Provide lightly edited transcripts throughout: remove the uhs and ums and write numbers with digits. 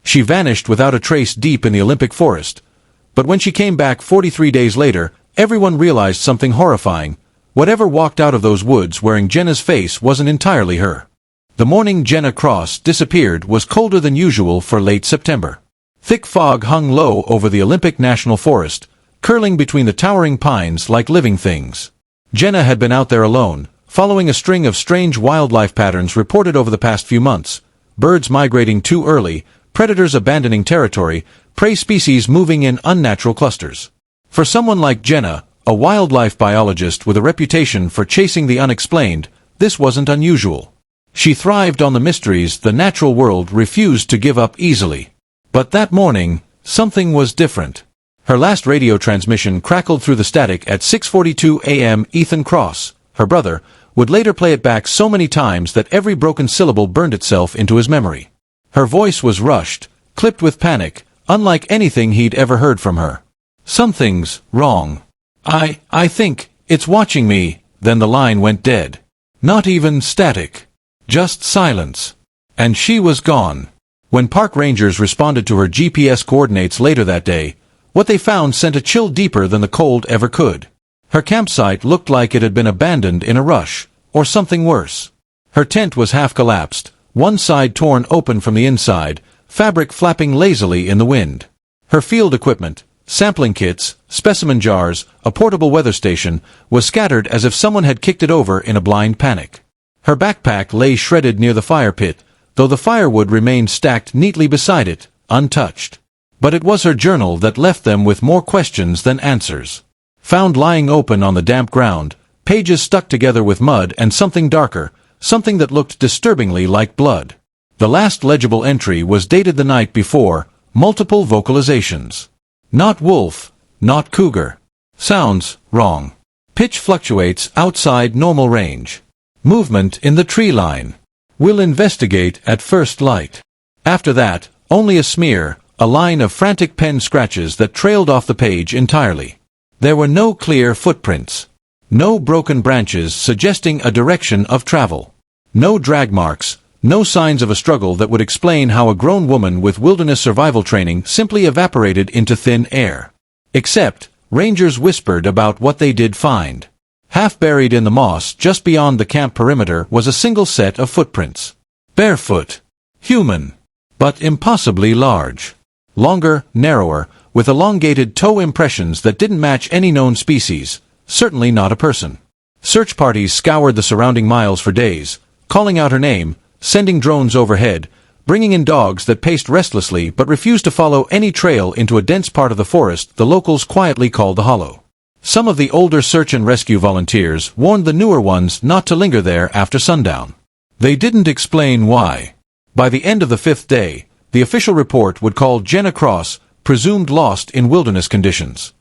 She vanished without a trace deep in the Olympic forest. But when she came back 43 days later, everyone realized something horrifying. Whatever walked out of those woods wearing Jenna's face wasn't entirely her. The morning Jenna Cross disappeared was colder than usual for late September. Thick fog hung low over the Olympic National Forest, curling between the towering pines like living things. Jenna had been out there alone, following a string of strange wildlife patterns reported over the past few months. Birds migrating too early, predators abandoning territory, prey species moving in unnatural clusters. For someone like Jenna, a wildlife biologist with a reputation for chasing the unexplained, this wasn't unusual. She thrived on the mysteries the natural world refused to give up easily. But that morning, something was different. Her last radio transmission crackled through the static at 6:42 a.m. Ethan Cross, her brother, would later play it back so many times that every broken syllable burned itself into his memory. Her voice was rushed, clipped with panic, unlike anything he'd ever heard from her. "Something's wrong. I think it's watching me." Then the line went dead. Not even static. Just silence. And she was gone. When park rangers responded to her GPS coordinates later that day, what they found sent a chill deeper than the cold ever could. Her campsite looked like it had been abandoned in a rush, or something worse. Her tent was half collapsed, one side torn open from the inside, fabric flapping lazily in the wind. Her field equipment, sampling kits, specimen jars, a portable weather station, was scattered as if someone had kicked it over in a blind panic. Her backpack lay shredded near the fire pit, though the firewood remained stacked neatly beside it, untouched. But it was her journal that left them with more questions than answers. Found lying open on the damp ground, pages stuck together with mud and something darker, something that looked disturbingly like blood. The last legible entry was dated the night before, multiple vocalizations. Not wolf, not cougar. Sounds wrong. Pitch fluctuates outside normal range. Movement in the tree line. Will investigate at first light. After that, only a smear, a line of frantic pen scratches that trailed off the page entirely. There were no clear footprints. No broken branches suggesting a direction of travel. No drag marks, no signs of a struggle that would explain how a grown woman with wilderness survival training simply evaporated into thin air. Except, rangers whispered about what they did find. Half buried in the moss just beyond the camp perimeter was a single set of footprints. Barefoot. Human. But impossibly large. Longer, narrower, with elongated toe impressions that didn't match any known species, certainly not a person. Search parties scoured the surrounding miles for days, calling out her name, sending drones overhead, bringing in dogs that paced restlessly but refused to follow any trail into a dense part of the forest the locals quietly called the Hollow. Some of the older search and rescue volunteers warned the newer ones not to linger there after sundown. They didn't explain why. By the end of the 5th day, the official report would call Jenna Cross presumed lost in wilderness conditions.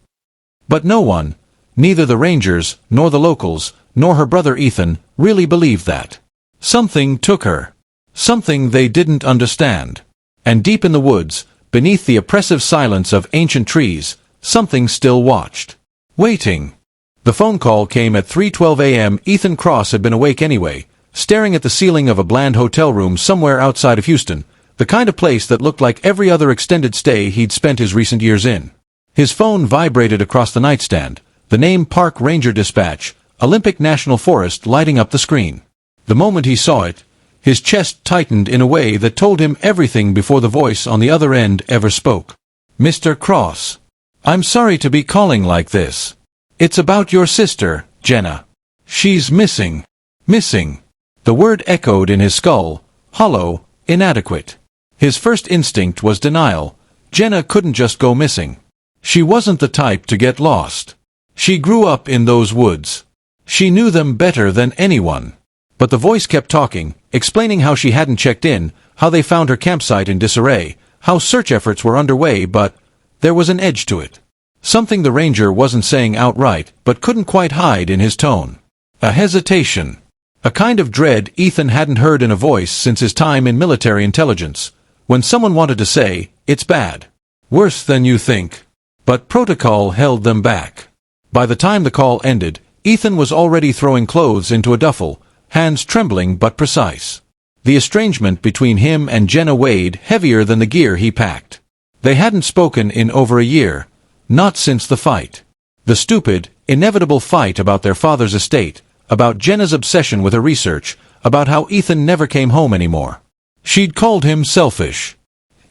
But no one, neither the rangers, nor the locals, nor her brother Ethan, really believed that. Something took her. Something they didn't understand. And deep in the woods, beneath the oppressive silence of ancient trees, something still watched. Waiting. The phone call came at 3:12 a.m. Ethan Cross had been awake anyway, staring at the ceiling of a bland hotel room somewhere outside of Houston, the kind of place that looked like every other extended stay he'd spent his recent years in. His phone vibrated across the nightstand, the name Park Ranger Dispatch, Olympic National Forest lighting up the screen. The moment he saw it, his chest tightened in a way that told him everything before the voice on the other end ever spoke. "Mr. Cross. I'm sorry to be calling like this. It's about your sister, Jenna. She's missing. Missing." The word echoed in his skull, hollow, inadequate. His first instinct was denial. Jenna couldn't just go missing. She wasn't the type to get lost. She grew up in those woods. She knew them better than anyone. But the voice kept talking, explaining how she hadn't checked in, how they found her campsite in disarray, how search efforts were underway, but there was an edge to it. Something the ranger wasn't saying outright, but couldn't quite hide in his tone. A hesitation. A kind of dread Ethan hadn't heard in a voice since his time in military intelligence, when someone wanted to say, "It's bad. Worse than you think." But protocol held them back. By the time the call ended, Ethan was already throwing clothes into a duffel, hands trembling but precise. The estrangement between him and Jenna weighed heavier than the gear he packed. They hadn't spoken in over a year, not since the fight. The stupid, inevitable fight about their father's estate, about Jenna's obsession with her research, about how Ethan never came home anymore. She'd called him selfish.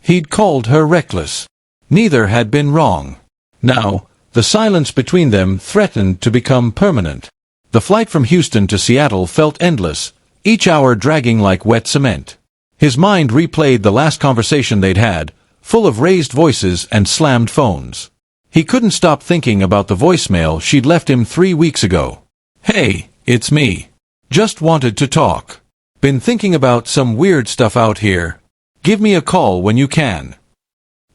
He'd called her reckless. Neither had been wrong. Now, the silence between them threatened to become permanent. The flight from Houston to Seattle felt endless, each hour dragging like wet cement. His mind replayed the last conversation they'd had, full of raised voices and slammed phones. He couldn't stop thinking about the voicemail she'd left him 3 weeks ago. "Hey, it's me. Just wanted to talk. Been thinking about some weird stuff out here. Give me a call when you can."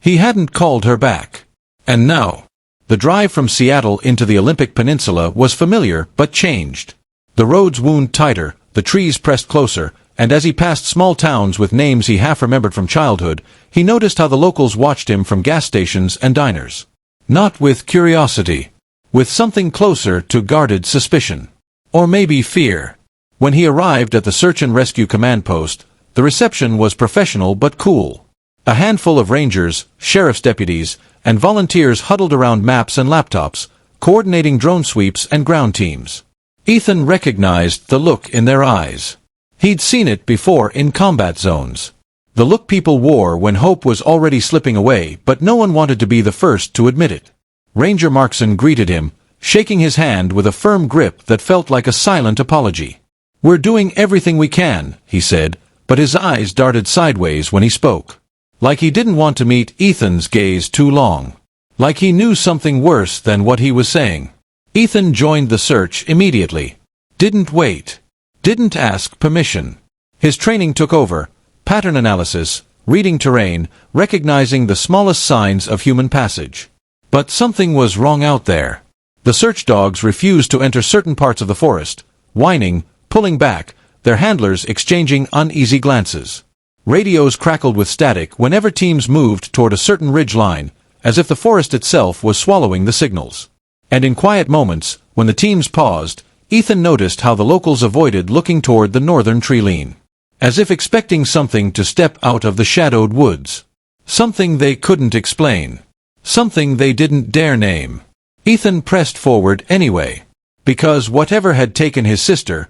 He hadn't called her back. And now, the drive from Seattle into the Olympic Peninsula was familiar but changed. The roads wound tighter, the trees pressed closer, and as he passed small towns with names he half remembered from childhood, he noticed how the locals watched him from gas stations and diners. Not with curiosity. With something closer to guarded suspicion. Or maybe fear. When he arrived at the Search and Rescue Command Post, the reception was professional but cool. A handful of rangers, sheriff's deputies, and volunteers huddled around maps and laptops, coordinating drone sweeps and ground teams. Ethan recognized the look in their eyes. He'd seen it before in combat zones. The look people wore when hope was already slipping away, but no one wanted to be the first to admit it. Ranger Markson greeted him, shaking his hand with a firm grip that felt like a silent apology. "We're doing everything we can," he said, but his eyes darted sideways when he spoke. Like he didn't want to meet Ethan's gaze too long. Like he knew something worse than what he was saying. Ethan joined the search immediately. Didn't wait. Didn't ask permission. His training took over. Pattern analysis, reading terrain, recognizing the smallest signs of human passage. But something was wrong out there. The search dogs refused to enter certain parts of the forest, whining, pulling back, their handlers exchanging uneasy glances. Radios crackled with static whenever teams moved toward a certain ridge line, as if the forest itself was swallowing the signals. And in quiet moments, when the teams paused, Ethan noticed how the locals avoided looking toward the northern tree-line. As if expecting something to step out of the shadowed woods. Something they couldn't explain. Something they didn't dare name. Ethan pressed forward anyway. Because whatever had taken his sister,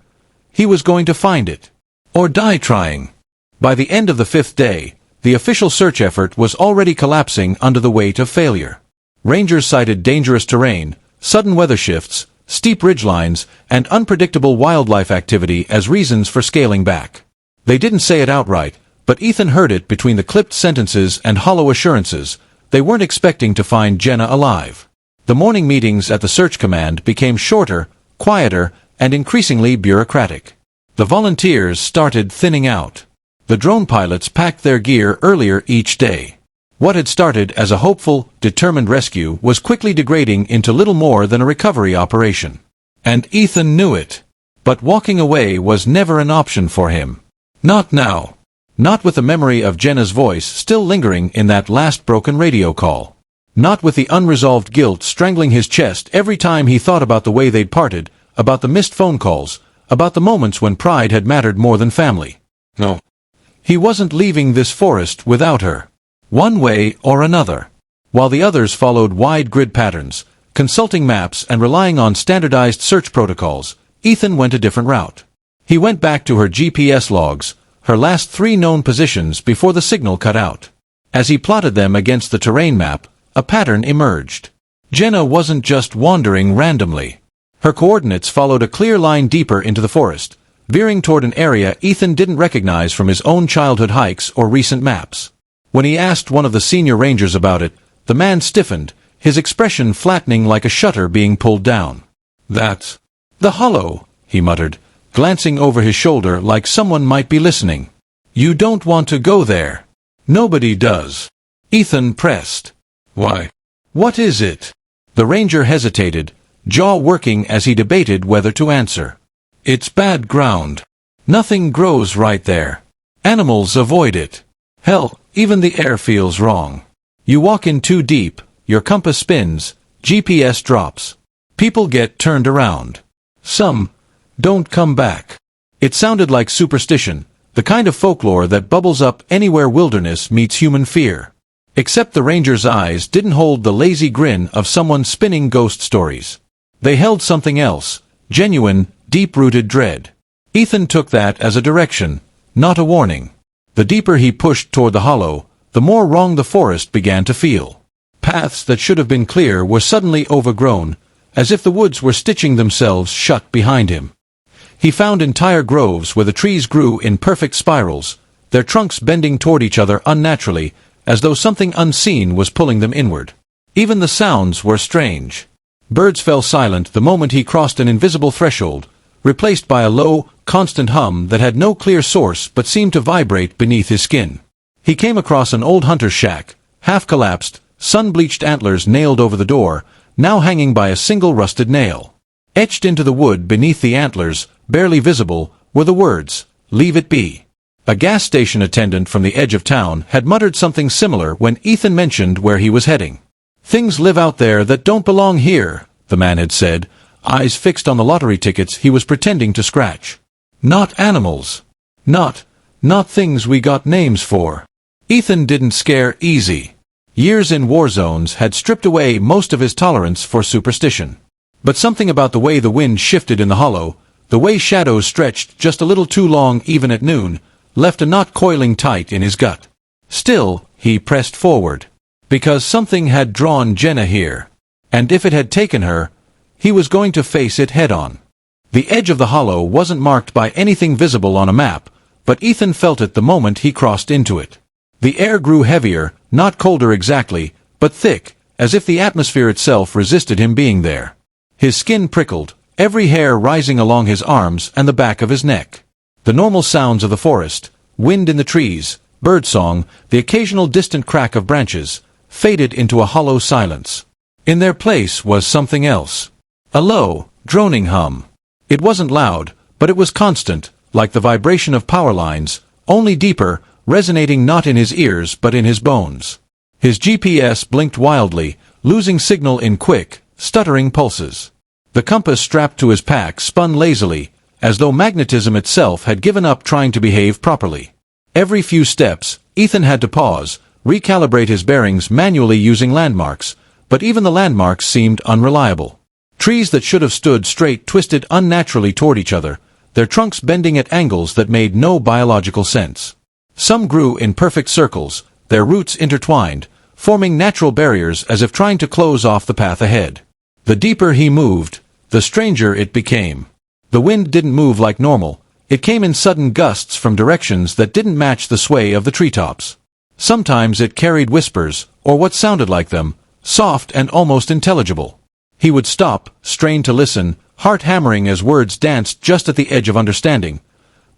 he was going to find it. Or die trying. By the end of the 5th day, the official search effort was already collapsing under the weight of failure. Rangers cited dangerous terrain, sudden weather shifts, steep ridgelines, and unpredictable wildlife activity as reasons for scaling back. They didn't say it outright, but Ethan heard it between the clipped sentences and hollow assurances. They weren't expecting to find Jenna alive. The morning meetings at the search command became shorter, quieter, and increasingly bureaucratic. The volunteers started thinning out. The drone pilots packed their gear earlier each day. What had started as a hopeful, determined rescue was quickly degrading into little more than a recovery operation. And Ethan knew it. But walking away was never an option for him. Not now. Not with the memory of Jenna's voice still lingering in that last broken radio call. Not with the unresolved guilt strangling his chest every time he thought about the way they'd parted, about the missed phone calls, about the moments when pride had mattered more than family. No. He wasn't leaving this forest without her. One way or another. While the others followed wide grid patterns, consulting maps and relying on standardized search protocols, Ethan went a different route. He went back to her GPS logs, her last 3 known positions before the signal cut out. As he plotted them against the terrain map, a pattern emerged. Jenna wasn't just wandering randomly. Her coordinates followed a clear line deeper into the forest, veering toward an area Ethan didn't recognize from his own childhood hikes or recent maps. When he asked one of the senior rangers about it, the man stiffened, his expression flattening like a shutter being pulled down. "That's the hollow," he muttered, glancing over his shoulder like someone might be listening. "You don't want to go there." "Nobody does." Ethan pressed. "Why? What is it?" The ranger hesitated, jaw working as he debated whether to answer. "It's bad ground. Nothing grows right there. Animals avoid it. Hell, even the air feels wrong. You walk in too deep, your compass spins, GPS drops. People get turned around. Some don't come back." It sounded like superstition, The kind of folklore that bubbles up anywhere wilderness meets human fear. Except the ranger's eyes didn't hold the lazy grin of someone spinning ghost stories. They held something else, genuine, deep-rooted dread. Ethan took that as a direction, not a warning. The deeper he pushed toward the hollow, the more wrong the forest began to feel. Paths that should have been clear were suddenly overgrown, as if the woods were stitching themselves shut behind him. He found entire groves where the trees grew in perfect spirals, their trunks bending toward each other unnaturally, as though something unseen was pulling them inward. Even the sounds were strange. Birds fell silent the moment he crossed an invisible threshold, replaced by a low, constant hum that had no clear source but seemed to vibrate beneath his skin. He came across an old hunter's shack, half-collapsed, sun-bleached antlers nailed over the door, now hanging by a single rusted nail. Etched into the wood beneath the antlers, barely visible, were the words, "Leave it be." A gas station attendant from the edge of town had muttered something similar when Ethan mentioned where he was heading. "Things live out there that don't belong here," the man had said, eyes fixed on the lottery tickets he was pretending to scratch. "Not animals. Not things we got names for." Ethan didn't scare easy. Years in war zones had stripped away most of his tolerance for superstition. But something about the way the wind shifted in the hollow, the way shadows stretched just a little too long even at noon, left a knot coiling tight in his gut. Still, he pressed forward. Because something had drawn Jenna here. And if it had taken her, he was going to face it head-on. The edge of the hollow wasn't marked by anything visible on a map, but Ethan felt it the moment he crossed into it. The air grew heavier, not colder exactly, but thick, as if the atmosphere itself resisted him being there. His skin prickled, every hair rising along his arms and the back of his neck. The normal sounds of the forest, wind in the trees, birdsong, the occasional distant crack of branches, faded into a hollow silence. In their place was something else. A low, droning hum. It wasn't loud, but it was constant, like the vibration of power lines, only deeper, resonating not in his ears but in his bones. His GPS blinked wildly, losing signal in quick, stuttering pulses. The compass strapped to his pack spun lazily, as though magnetism itself had given up trying to behave properly. Every few steps, Ethan had to pause, recalibrate his bearings manually using landmarks, but even the landmarks seemed unreliable. Trees that should have stood straight twisted unnaturally toward each other, their trunks bending at angles that made no biological sense. Some grew in perfect circles, their roots intertwined, forming natural barriers as if trying to close off the path ahead. The deeper he moved, the stranger it became. The wind didn't move like normal, it came in sudden gusts from directions that didn't match the sway of the treetops. Sometimes it carried whispers, or what sounded like them, soft and almost intelligible. He would stop, strain to listen, heart hammering as words danced just at the edge of understanding.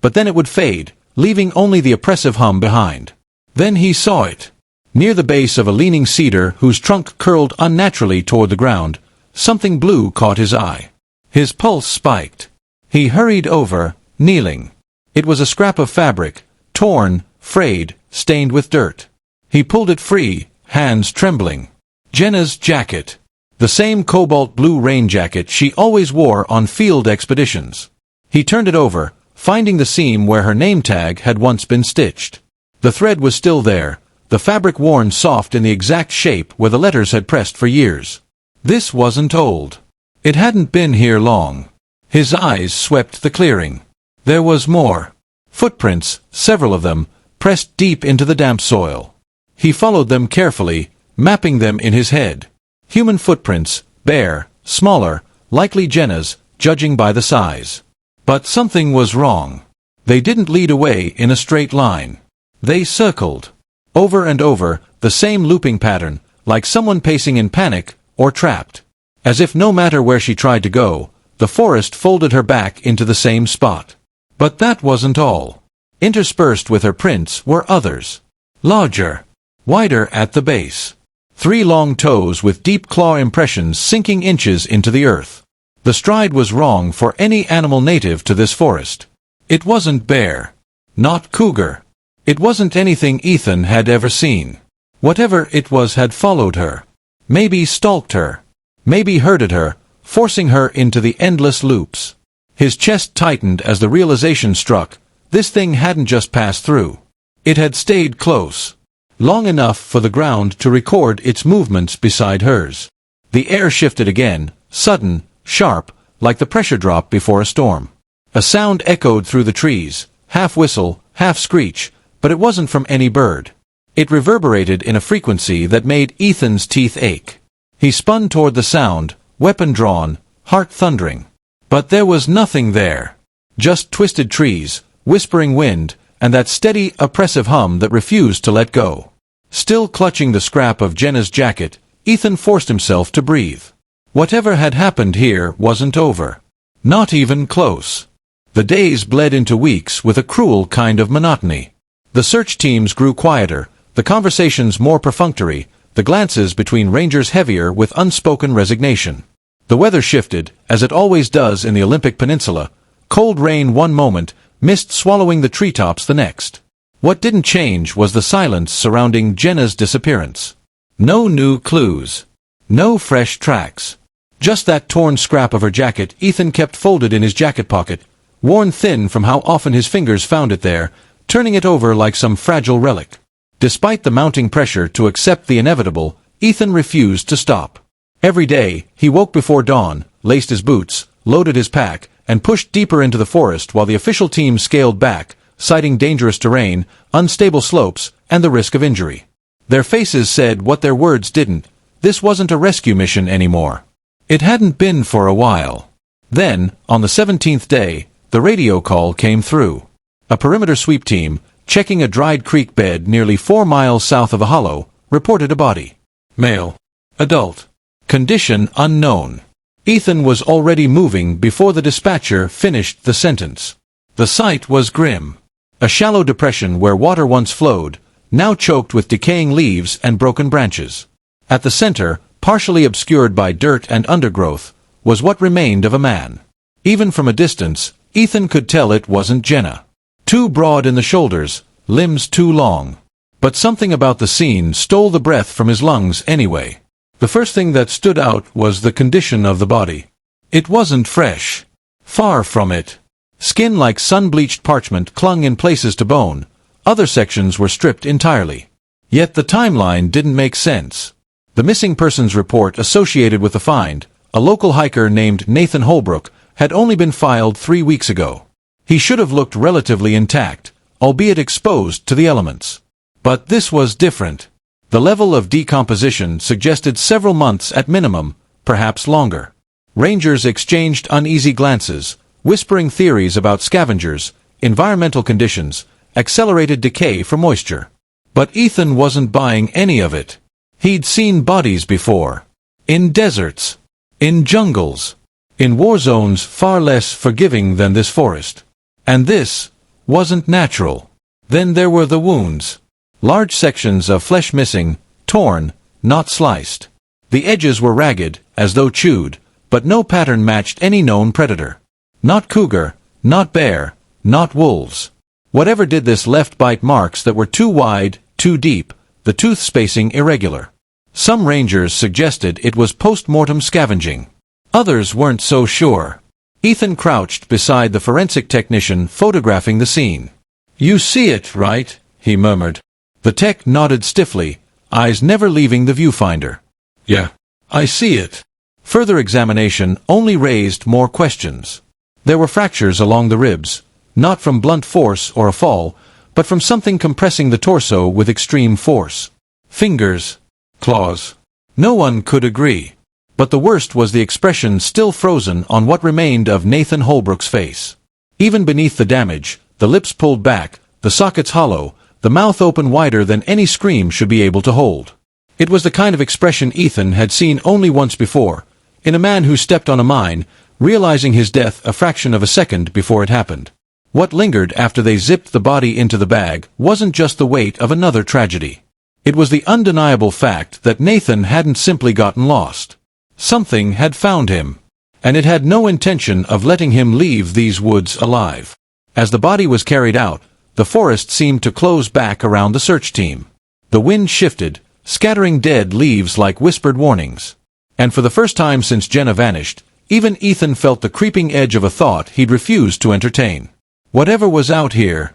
But then it would fade, leaving only the oppressive hum behind. Then he saw it. Near the base of a leaning cedar whose trunk curled unnaturally toward the ground, something blue caught his eye. His pulse spiked. He hurried over, kneeling. It was a scrap of fabric, torn, frayed, stained with dirt. He pulled it free, hands trembling. Jenna's jacket. The same cobalt blue rain jacket she always wore on field expeditions. He turned it over, finding the seam where her name tag had once been stitched. The thread was still there, the fabric worn soft in the exact shape where the letters had pressed for years. This wasn't old. It hadn't been here long. His eyes swept the clearing. There was more. Footprints, several of them, pressed deep into the damp soil. He followed them carefully, mapping them in his head. Human footprints, bare, smaller, likely Jenna's, judging by the size. But something was wrong. They didn't lead away in a straight line. They circled. Over and over, the same looping pattern, like someone pacing in panic, or trapped. As if no matter where she tried to go, the forest folded her back into the same spot. But that wasn't all. Interspersed with her prints were others. Larger. Wider at the base. 3 long toes with deep claw impressions sinking inches into the earth. The stride was wrong for any animal native to this forest. It wasn't bear. Not cougar. It wasn't anything Ethan had ever seen. Whatever it was had followed her. Maybe stalked her. Maybe herded her, forcing her into the endless loops. His chest tightened as the realization struck. This thing hadn't just passed through. It had stayed close. Long enough for the ground to record its movements beside hers. The air shifted again, sudden, sharp, like the pressure drop before a storm. A sound echoed through the trees, half whistle, half screech, but it wasn't from any bird. It reverberated in a frequency that made Ethan's teeth ache. He spun toward the sound, weapon drawn, heart thundering. But there was nothing there. Just twisted trees, whispering wind, and that steady, oppressive hum that refused to let go. Still clutching the scrap of Jenna's jacket, Ethan forced himself to breathe. Whatever had happened here wasn't over. Not even close. The days bled into weeks with a cruel kind of monotony. The search teams grew quieter, the conversations more perfunctory, the glances between rangers heavier with unspoken resignation. The weather shifted, as it always does in the Olympic Peninsula, cold rain one moment, mist swallowing the treetops the next. What didn't change was the silence surrounding Jenna's disappearance. No new clues. No fresh tracks. Just that torn scrap of her jacket Ethan kept folded in his jacket pocket, worn thin from how often his fingers found it there, turning it over like some fragile relic. Despite the mounting pressure to accept the inevitable, Ethan refused to stop. Every day, he woke before dawn, laced his boots, loaded his pack, and pushed deeper into the forest while the official team scaled back, citing dangerous terrain, unstable slopes, and the risk of injury. Their faces said what their words didn't. This wasn't a rescue mission anymore. It hadn't been for a while. Then, on the 17th day, the radio call came through. A perimeter sweep team, checking a dried creek bed nearly 4 miles south of a hollow, reported a body. Male. Adult. Condition unknown. Ethan was already moving before the dispatcher finished the sentence. The sight was grim. A shallow depression where water once flowed, now choked with decaying leaves and broken branches. At the center, partially obscured by dirt and undergrowth, was what remained of a man. Even from a distance, Ethan could tell it wasn't Jenna. Too broad in the shoulders, limbs too long. But something about the scene stole the breath from his lungs anyway. The first thing that stood out was the condition of the body. It wasn't fresh. Far from it. Skin like sun-bleached parchment clung in places to bone. Other sections were stripped entirely. Yet the timeline didn't make sense. The missing persons report associated with the find, a local hiker named Nathan Holbrook, had only been filed 3 weeks ago. He should have looked relatively intact, albeit exposed to the elements. But this was different. The level of decomposition suggested several months at minimum, perhaps longer. Rangers exchanged uneasy glances, whispering theories about scavengers, environmental conditions, accelerated decay for moisture. But Ethan wasn't buying any of it. He'd seen bodies before. In deserts. In jungles. In war zones far less forgiving than this forest. And this wasn't natural. Then there were the wounds. Large sections of flesh missing, torn, not sliced. The edges were ragged, as though chewed, but no pattern matched any known predator. Not cougar, not bear, not wolves. Whatever did this left bite marks that were too wide, too deep, the tooth spacing irregular. Some rangers suggested it was post-mortem scavenging. Others weren't so sure. Ethan crouched beside the forensic technician photographing the scene. "You see it, right?" he murmured. The tech nodded stiffly, eyes never leaving the viewfinder. "Yeah, I see it." Further examination only raised more questions. There were fractures along the ribs, not from blunt force or a fall, but from something compressing the torso with extreme force. Fingers. Claws. No one could agree. But the worst was the expression still frozen on what remained of Nathan Holbrook's face. Even beneath the damage, the lips pulled back, the sockets hollow, the mouth open wider than any scream should be able to hold. It was the kind of expression Ethan had seen only once before, in a man who stepped on a mine, realizing his death a fraction of a second before it happened. What lingered after they zipped the body into the bag wasn't just the weight of another tragedy. It was the undeniable fact that Nathan hadn't simply gotten lost. Something had found him, and it had no intention of letting him leave these woods alive. As the body was carried out, the forest seemed to close back around the search team. The wind shifted, scattering dead leaves like whispered warnings. And for the first time since Jenna vanished, even Ethan felt the creeping edge of a thought he'd refused to entertain. Whatever was out here,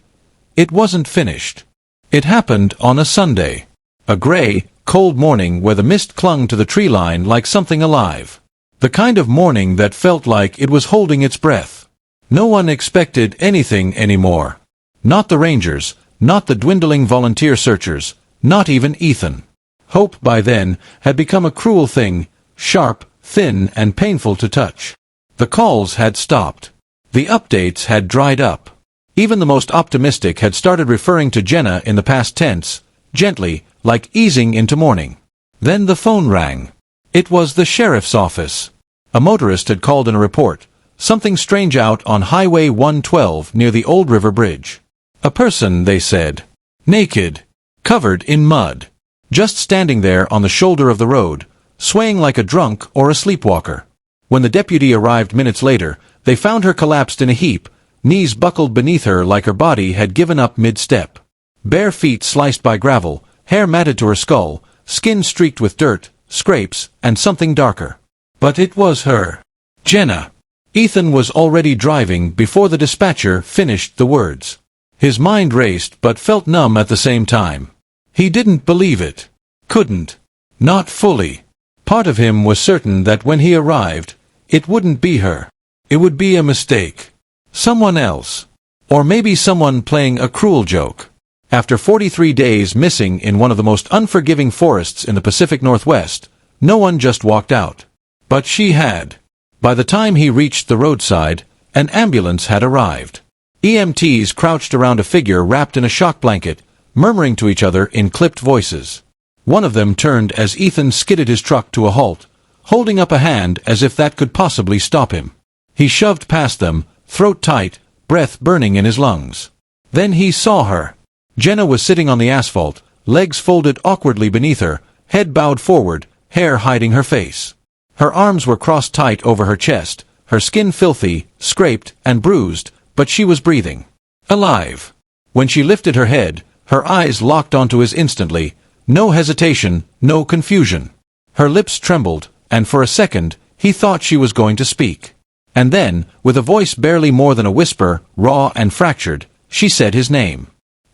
it wasn't finished. It happened on a Sunday. A gray, cold morning where the mist clung to the tree line like something alive. The kind of morning that felt like it was holding its breath. No one expected anything anymore. Not the rangers, not the dwindling volunteer searchers, not even Ethan. Hope by then had become a cruel thing, sharp, thin, and painful to touch. The calls had stopped. The updates had dried up. Even the most optimistic had started referring to Jenna in the past tense, gently, like easing into morning. Then the phone rang. It was the sheriff's office. A motorist had called in a report. Something strange out on Highway 112 near the Old River Bridge. A person, they said. Naked. Covered in mud. Just standing there on the shoulder of the road, swaying like a drunk or a sleepwalker. When the deputy arrived minutes later, they found her collapsed in a heap, knees buckled beneath her like her body had given up mid-step. Bare feet sliced by gravel, hair matted to her skull, skin streaked with dirt, scrapes, and something darker. But it was her. Jenna. Ethan was already driving before the dispatcher finished the words. His mind raced but felt numb at the same time. He didn't believe it. Couldn't. Not fully. Part of him was certain that when he arrived, it wouldn't be her. It would be a mistake. Someone else. Or maybe someone playing a cruel joke. After 43 days missing in one of the most unforgiving forests in the Pacific Northwest, no one just walked out. But she had. By the time he reached the roadside, an ambulance had arrived. EMTs crouched around a figure wrapped in a shock blanket, murmuring to each other in clipped voices. One of them turned as Ethan skidded his truck to a halt, holding up a hand as if that could possibly stop him. He shoved past them, throat tight, breath burning in his lungs. Then he saw her. Jenna was sitting on the asphalt, legs folded awkwardly beneath her, head bowed forward, hair hiding her face. Her arms were crossed tight over her chest, her skin filthy, scraped, and bruised, but she was breathing. Alive. When she lifted her head, her eyes locked onto his instantly, no hesitation, no confusion. Her lips trembled, and for a second, he thought she was going to speak. And then, with a voice barely more than a whisper, raw and fractured, she said his name.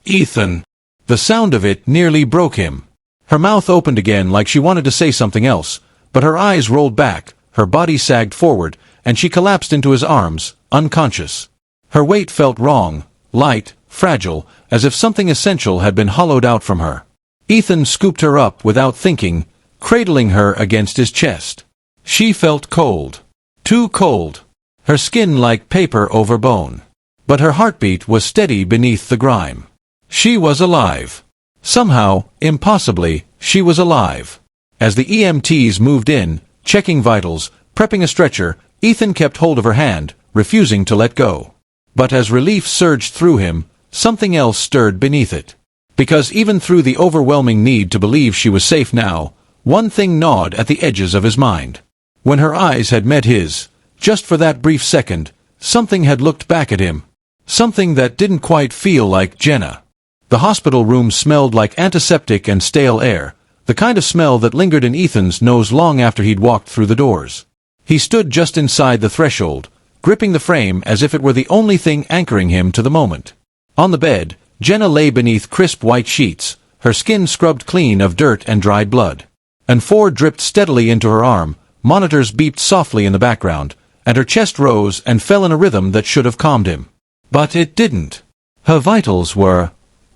Ethan. The sound of it nearly broke him. Her mouth opened again like she wanted to say something else, but her eyes rolled back, her body sagged forward, and she collapsed into his arms, unconscious. Her weight felt wrong, light, fragile, as if something essential had been hollowed out from her. Ethan scooped her up without thinking, cradling her against his chest. She felt cold. Too cold. Her skin like paper over bone. But her heartbeat was steady beneath the grime. She was alive. Somehow, impossibly, she was alive. As the EMTs moved in, checking vitals, prepping a stretcher, Ethan kept hold of her hand, refusing to let go. But as relief surged through him, something else stirred beneath it. Because even through the overwhelming need to believe she was safe now, one thing gnawed at the edges of his mind. When her eyes had met his, just for that brief second, something had looked back at him. Something that didn't quite feel like Jenna. The hospital room smelled like antiseptic and stale air, the kind of smell that lingered in Ethan's nose long after he'd walked through the doors. He stood just inside the threshold, gripping the frame as if it were the only thing anchoring him to the moment. On the bed, Jenna lay beneath crisp white sheets, her skin scrubbed clean of dirt and dried blood. An IV dripped steadily into her arm, monitors beeped softly in the background, and her chest rose and fell in a rhythm that should have calmed him. But it didn't. Her vitals were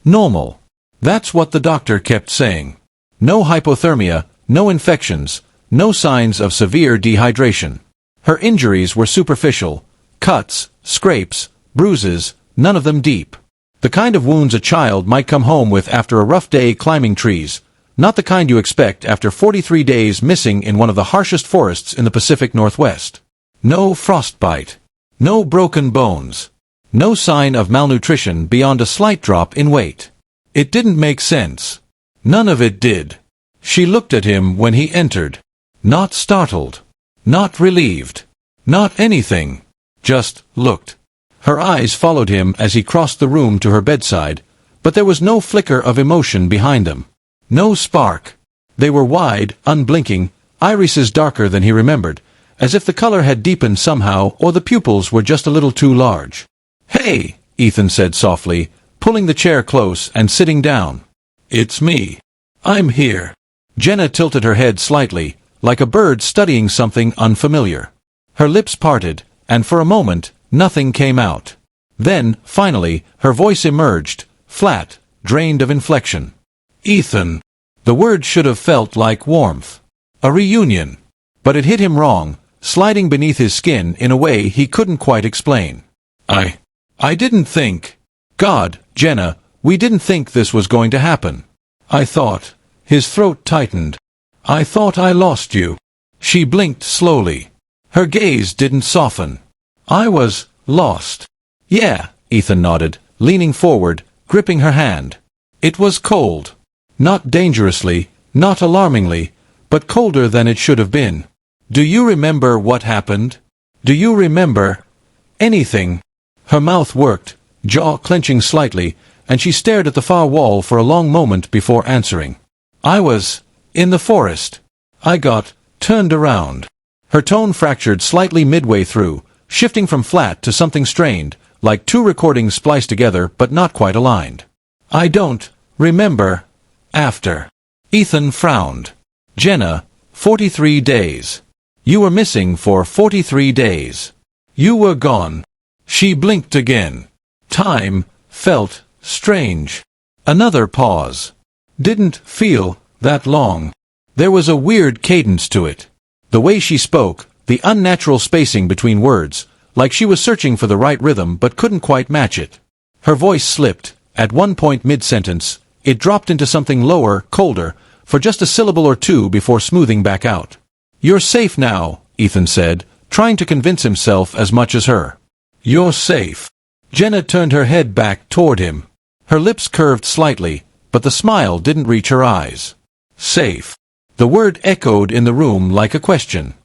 normal. That's what the doctor kept saying. No hypothermia, no infections, no signs of severe dehydration. Her injuries were superficial, cuts, scrapes, bruises, none of them deep. The kind of wounds a child might come home with after a rough day climbing trees, not the kind you expect after 43 days missing in one of the harshest forests in the Pacific Northwest. No frostbite. No broken bones. No sign of malnutrition beyond a slight drop in weight. It didn't make sense. None of it did. She looked at him when he entered. Not startled. Not relieved. Not anything. Just looked. Her eyes followed him as he crossed the room to her bedside, but there was no flicker of emotion behind them. No spark. They were wide, unblinking, irises darker than he remembered, as if the color had deepened somehow or the pupils were just a little too large. "Hey!" Ethan said softly, pulling the chair close and sitting down. "It's me. I'm here." Jenna tilted her head slightly, like a bird studying something unfamiliar. Her lips parted, and for a moment, nothing came out. Then, finally, her voice emerged, flat, drained of inflection. "Ethan." The word should have felt like warmth. A reunion. But it hit him wrong, sliding beneath his skin in a way he couldn't quite explain. I didn't think. God, Jenna, we didn't think this was going to happen. I thought. His throat tightened. I thought I lost you. She blinked slowly. Her gaze didn't soften. I was lost. Yeah, Ethan nodded, leaning forward, gripping her hand. It was cold. Not dangerously, not alarmingly, but colder than it should have been. Do you remember what happened? Do you remember anything? Her mouth worked, jaw clenching slightly, and she stared at the far wall for a long moment before answering. I was in the forest. I got turned around. Her tone fractured slightly midway through, shifting from flat to something strained, like two recordings spliced together but not quite aligned. I don't remember. After. Ethan frowned. Jenna, 43 days. You were missing for 43 days. You were gone. She blinked again. Time felt strange. Another pause. Didn't feel that long. There was a weird cadence to it. The way she spoke, the unnatural spacing between words, like she was searching for the right rhythm but couldn't quite match it. Her voice slipped. At one point mid-sentence, it dropped into something lower, colder, for just a syllable or two before smoothing back out. You're safe now, Ethan said, trying to convince himself as much as her. You're safe. Jenna turned her head back toward him. Her lips curved slightly, but the smile didn't reach her eyes. Safe. The word echoed in the room like a question.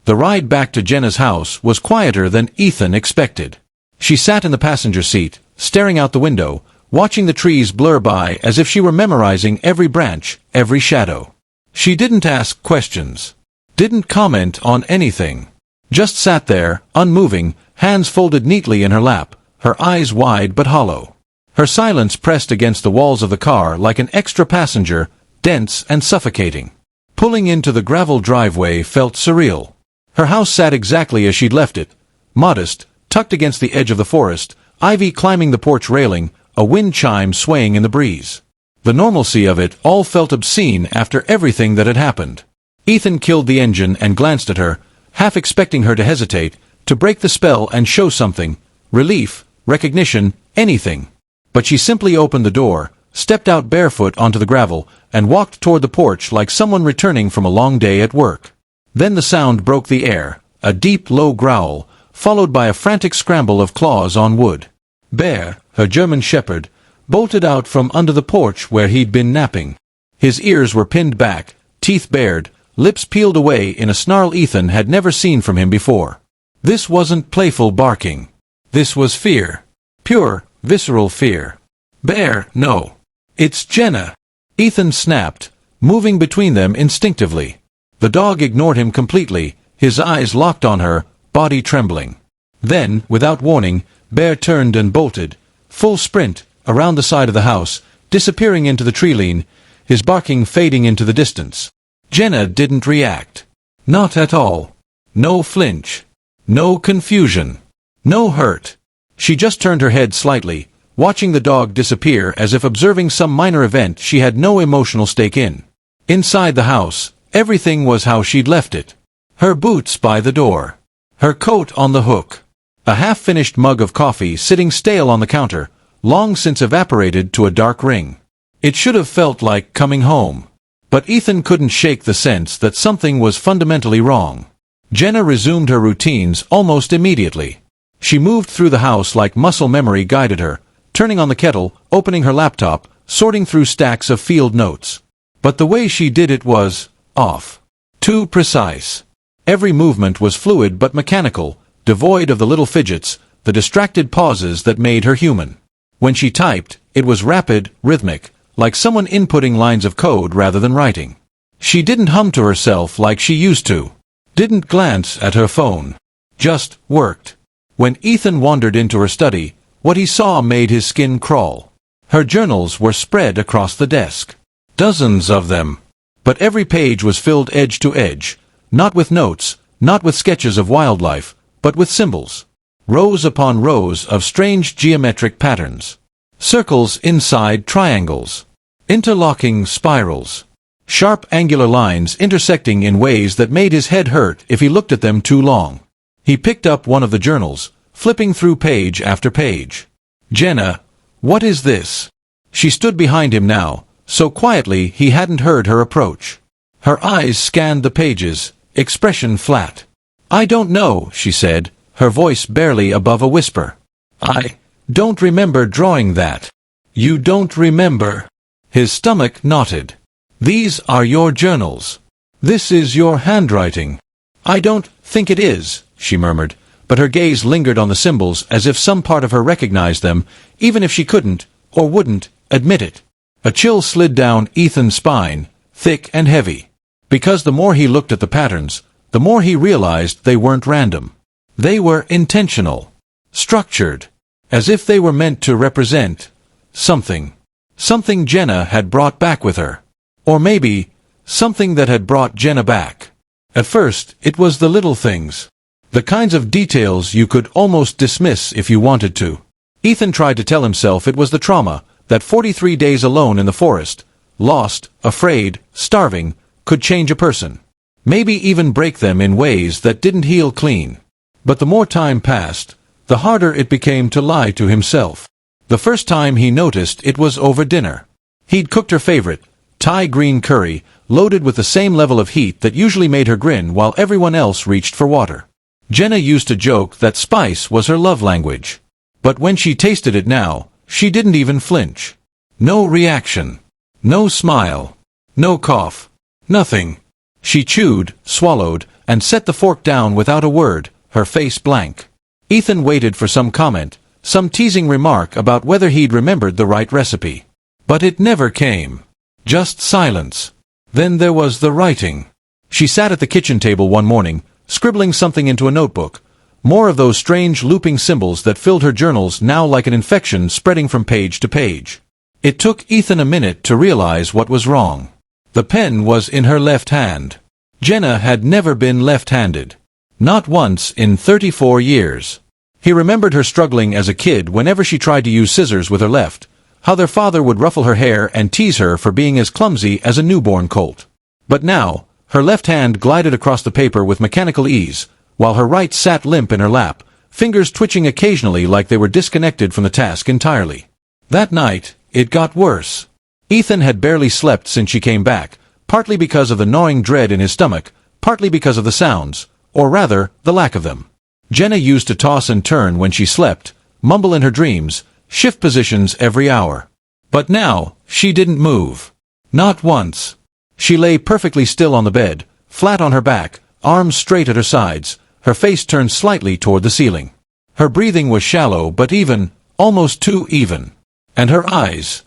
The ride back to Jenna's house was quieter than Ethan expected. She sat in the passenger seat, staring out the window, watching the trees blur by as if she were memorizing every branch, every shadow. She didn't ask questions. Didn't comment on anything. Just sat there, unmoving, hands folded neatly in her lap, her eyes wide but hollow. Her silence pressed against the walls of the car like an extra passenger, dense and suffocating. Pulling into the gravel driveway felt surreal. Her house sat exactly as she'd left it, modest, tucked against the edge of the forest, ivy climbing the porch railing, a wind chime swaying in the breeze. The normalcy of it all felt obscene after everything that had happened. Ethan killed the engine and glanced at her, half expecting her to hesitate, to break the spell and show something, relief, recognition, anything. But she simply opened the door, stepped out barefoot onto the gravel, and walked toward the porch like someone returning from a long day at work. Then the sound broke the air, a deep, low growl, followed by a frantic scramble of claws on wood. Bear, her German shepherd, bolted out from under the porch where he'd been napping. His ears were pinned back, teeth bared, lips peeled away in a snarl Ethan had never seen from him before. This wasn't playful barking. This was fear. Pure, visceral fear. Bear, no. It's Jenna. Ethan snapped, moving between them instinctively. The dog ignored him completely, his eyes locked on her, body trembling. Then, without warning, Bear turned and bolted, full sprint, around the side of the house, disappearing into the tree-line, his barking fading into the distance. Jenna didn't react. Not at all. No flinch. No confusion. No hurt. She just turned her head slightly, watching the dog disappear as if observing some minor event she had no emotional stake in. Inside the house, everything was how she'd left it. Her boots by the door. Her coat on the hook. A half-finished mug of coffee sitting stale on the counter, long since evaporated to a dark ring. It should have felt like coming home. But Ethan couldn't shake the sense that something was fundamentally wrong. Jenna resumed her routines almost immediately. She moved through the house like muscle memory guided her, turning on the kettle, opening her laptop, sorting through stacks of field notes. But the way she did it was off. Too precise. Every movement was fluid but mechanical, devoid of the little fidgets, the distracted pauses that made her human. When she typed, it was rapid, rhythmic, like someone inputting lines of code rather than writing. She didn't hum to herself like she used to. Didn't glance at her phone. Just worked. When Ethan wandered into her study, What he saw made his skin crawl. Her journals were spread across the desk. Dozens of them. But every page was filled edge to edge, not with notes, not with sketches of wildlife, but with symbols. Rows upon rows of strange geometric patterns. Circles inside triangles. Interlocking spirals. Sharp angular lines intersecting in ways that made his head hurt if he looked at them too long. He picked up one of the journals, flipping through page after page. "Jenna, what is this?" She stood behind him now, so quietly he hadn't heard her approach. Her eyes scanned the pages, expression flat. "I don't know," she said, her voice barely above a whisper. "I don't remember drawing that." "You don't remember?" His stomach knotted. "These are your journals. This is your handwriting." "I don't think it is," she murmured, but her gaze lingered on the symbols as if some part of her recognized them, even if she couldn't, or wouldn't, admit it. A chill slid down Ethan's spine, thick and heavy. Because the more he looked at the patterns, the more he realized they weren't random. They were intentional. Structured. As if they were meant to represent something. Something Jenna had brought back with her. Or maybe, something that had brought Jenna back. At first, it was the little things. The kinds of details you could almost dismiss if you wanted to. Ethan tried to tell himself it was the trauma, that 43 days alone in the forest, lost, afraid, starving, could change a person. Maybe even break them in ways that didn't heal clean. But the more time passed, the harder it became to lie to himself. The first time he noticed it was over dinner. He'd cooked her favorite, Thai green curry, loaded with the same level of heat that usually made her grin while everyone else reached for water. Jenna used to joke that spice was her love language. But when she tasted it now, she didn't even flinch. No reaction. No smile. No cough. Nothing. She chewed, swallowed, and set the fork down without a word, her face blank. Ethan waited for some comment, some teasing remark about whether he'd remembered the right recipe. But it never came. Just silence. Then there was the writing. She sat at the kitchen table one morning, scribbling something into a notebook. More of those strange looping symbols that filled her journals now like an infection spreading from page to page. It took Ethan a minute to realize what was wrong. The pen was in her left hand. Jenna had never been left-handed. Not once in 34 years. He remembered her struggling as a kid whenever she tried to use scissors with her left, how their father would ruffle her hair and tease her for being as clumsy as a newborn colt. But now, her left hand glided across the paper with mechanical ease, while her right sat limp in her lap, fingers twitching occasionally like they were disconnected from the task entirely. That night, it got worse. Ethan had barely slept since she came back, partly because of the gnawing dread in his stomach, partly because of the sounds, or rather, the lack of them. Jenna used to toss and turn when she slept, mumble in her dreams, shift positions every hour. But now, she didn't move. Not once. She lay perfectly still on the bed, flat on her back, arms straight at her sides, her face turned slightly toward the ceiling. Her breathing was shallow but even, almost too even. And her eyes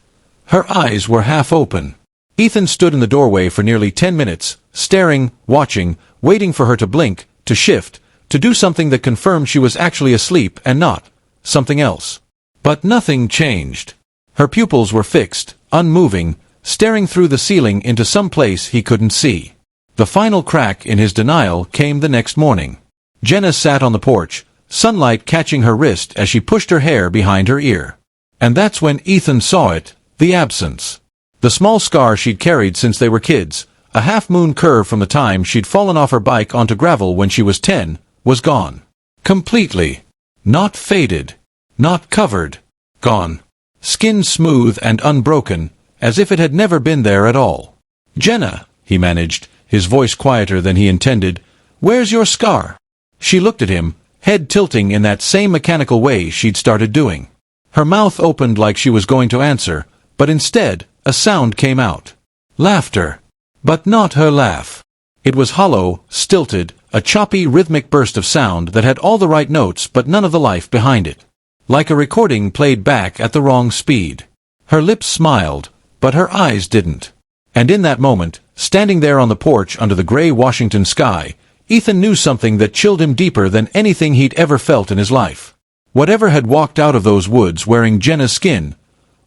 were half open. Ethan stood in the doorway for nearly 10 minutes, staring, watching, waiting for her to blink, to shift, to do something that confirmed she was actually asleep and not something else. But nothing changed. Her pupils were fixed, unmoving, staring through the ceiling into some place he couldn't see. The final crack in his denial came the next morning. Jenna sat on the porch, sunlight catching her wrist as she pushed her hair behind her ear. And that's when Ethan saw it, the absence. The small scar she'd carried since they were kids, a half-moon curve from the time she'd fallen off her bike onto gravel when she was 10, was gone. Completely. Not faded. Not covered. Gone. Skin smooth and unbroken, as if it had never been there at all. "Jenna," he managed, his voice quieter than he intended, "where's your scar?" She looked at him, head tilting in that same mechanical way she'd started doing. Her mouth opened like she was going to answer, but instead, a sound came out. Laughter. But not her laugh. It was hollow, stilted, a choppy rhythmic burst of sound that had all the right notes but none of the life behind it. Like a recording played back at the wrong speed. Her lips smiled, but her eyes didn't. And in that moment, standing there on the porch under the gray Washington sky, Ethan knew something that chilled him deeper than anything he'd ever felt in his life. Whatever had walked out of those woods wearing Jenna's skin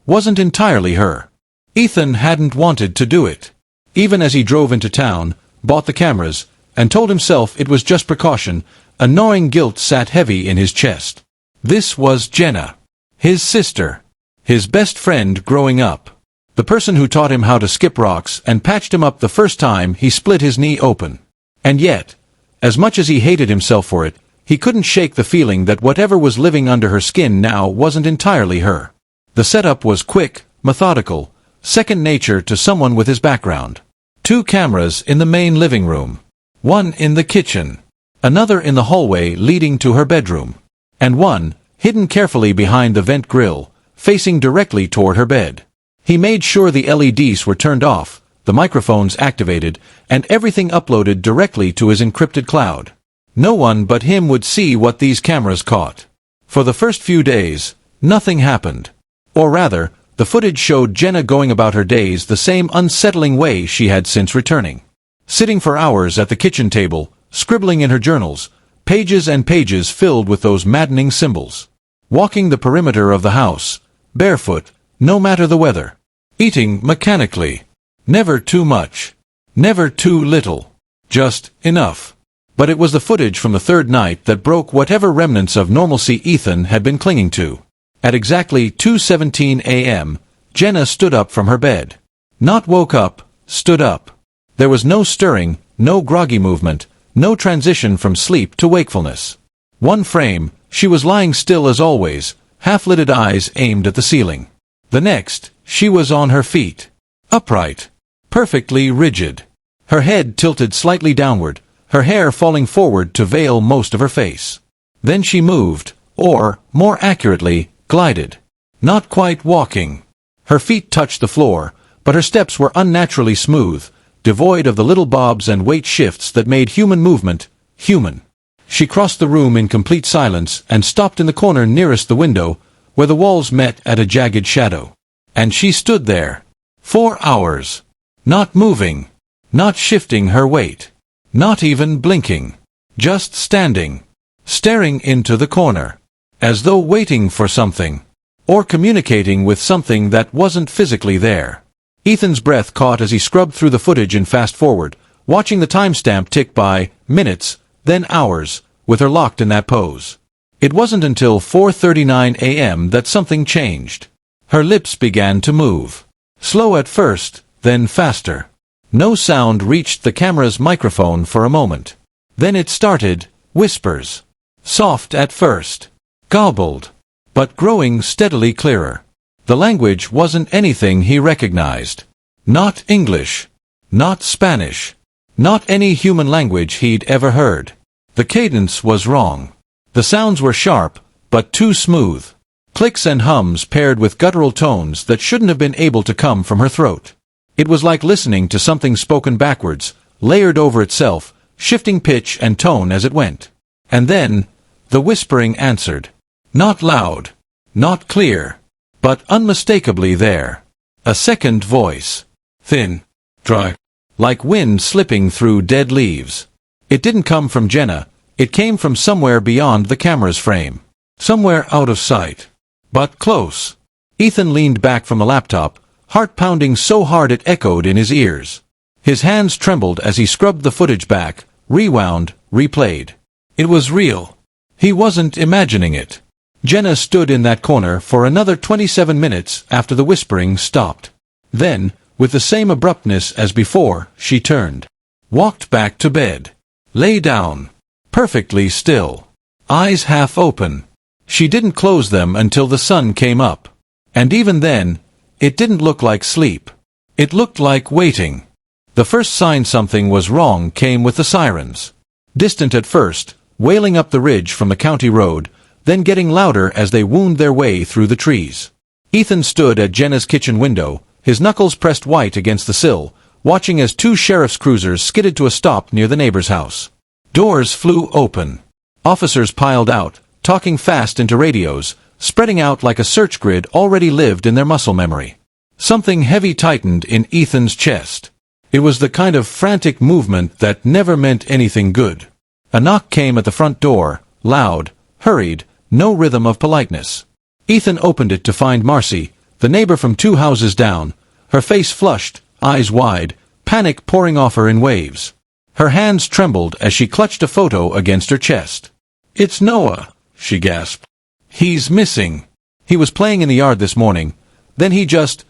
wasn't entirely her. Ethan hadn't wanted to do it. Even as he drove into town, bought the cameras, and told himself it was just precaution, a gnawing guilt sat heavy in his chest. This was Jenna. His sister. His best friend growing up. The person who taught him how to skip rocks and patched him up the first time he split his knee open. And yet, as much as he hated himself for it, he couldn't shake the feeling that whatever was living under her skin now wasn't entirely her. The setup was quick, methodical, second nature to someone with his background. 2 cameras in the main living room. 1 in the kitchen. Another in the hallway leading to her bedroom. And 1, hidden carefully behind the vent grill, facing directly toward her bed. He made sure the LEDs were turned off, the microphones activated, and everything uploaded directly to his encrypted cloud. No one but him would see what these cameras caught. For the first few days, nothing happened. Or rather, the footage showed Jenna going about her days the same unsettling way she had since returning. Sitting for hours at the kitchen table, scribbling in her journals, pages and pages filled with those maddening symbols. Walking the perimeter of the house, barefoot, no matter the weather. Eating mechanically. Never too much. Never too little. Just enough. But it was the footage from the 3rd night that broke whatever remnants of normalcy Ethan had been clinging to. At exactly 2:17 a.m., Jenna stood up from her bed. Not woke up, stood up. There was no stirring, no groggy movement, no transition from sleep to wakefulness. One frame, she was lying still as always, half-lidded eyes aimed at the ceiling. The next, she was on her feet. Upright. Perfectly rigid. Her head tilted slightly downward, her hair falling forward to veil most of her face. Then she moved, or, more accurately, glided. Not quite walking. Her feet touched the floor, but her steps were unnaturally smooth, devoid of the little bobs and weight shifts that made human movement human. She crossed the room in complete silence and stopped in the corner nearest the window, where the walls met at a jagged shadow. And she stood there. 4 hours. Not moving. Not shifting her weight. Not even blinking. Just standing. Staring into the corner. As though waiting for something. Or communicating with something that wasn't physically there. Ethan's breath caught as he scrubbed through the footage and fast-forward, watching the timestamp tick by, minutes, then hours, with her locked in that pose. It wasn't until 4:39 a.m. that something changed. Her lips began to move. Slow at first, then faster. No sound reached the camera's microphone for a moment. Then it started, whispers. Soft at first. Gobbled. But growing steadily clearer. The language wasn't anything he recognized. Not English. Not Spanish. Not any human language he'd ever heard. The cadence was wrong. The sounds were sharp, but too smooth. Clicks and hums paired with guttural tones that shouldn't have been able to come from her throat. It was like listening to something spoken backwards, layered over itself, shifting pitch and tone as it went. And then, the whispering answered. Not loud. Not clear. But unmistakably there. A second voice. Thin. Dry. Like wind slipping through dead leaves. It didn't come from Jenna. It came from somewhere beyond the camera's frame. Somewhere out of sight. But close. Ethan leaned back from the laptop, heart pounding so hard it echoed in his ears. His hands trembled as he scrubbed the footage back, rewound, replayed. It was real. He wasn't imagining it. Jenna stood in that corner for another 27 minutes after the whispering stopped. Then, with the same abruptness as before, she turned. Walked back to bed. Lay down. Perfectly still. Eyes half open. She didn't close them until the sun came up. And even then, it didn't look like sleep. It looked like waiting. The first sign something was wrong came with the sirens. Distant at first, wailing up the ridge from the county road, then getting louder as they wound their way through the trees. Ethan stood at Jenna's kitchen window, his knuckles pressed white against the sill, watching as 2 sheriff's cruisers skidded to a stop near the neighbor's house. Doors flew open. Officers piled out, talking fast into radios, spreading out like a search grid already lived in their muscle memory. Something heavy tightened in Ethan's chest. It was the kind of frantic movement that never meant anything good. A knock came at the front door, loud, hurried, no rhythm of politeness. Ethan opened it to find Marcy, the neighbor from 2 houses down, her face flushed, eyes wide, panic pouring off her in waves. Her hands trembled as she clutched a photo against her chest. "It's Noah," she gasped. "He's missing. He was playing in the yard this morning. Then he just,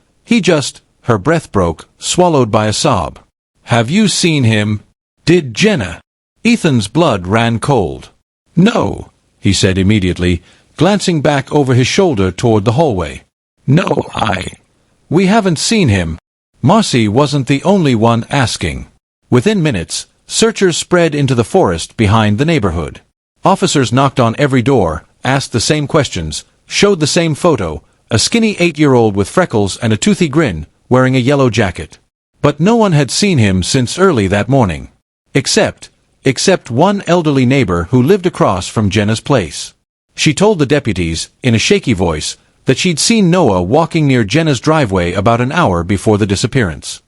her breath broke, swallowed by a sob. "Have you seen him? Did Jenna?" Ethan's blood ran cold. "No," he said immediately, glancing back over his shoulder toward the hallway. "No, we haven't seen him." Marcy wasn't the only one asking. Within minutes, searchers spread into the forest behind the neighborhood. Officers knocked on every door, asked the same questions, showed the same photo, a skinny 8-year-old with freckles and a toothy grin, wearing a yellow jacket. But no one had seen him since early that morning. Except one elderly neighbor who lived across from Jenna's place. She told the deputies, in a shaky voice, that she'd seen Noah walking near Jenna's driveway about an hour before the disappearance.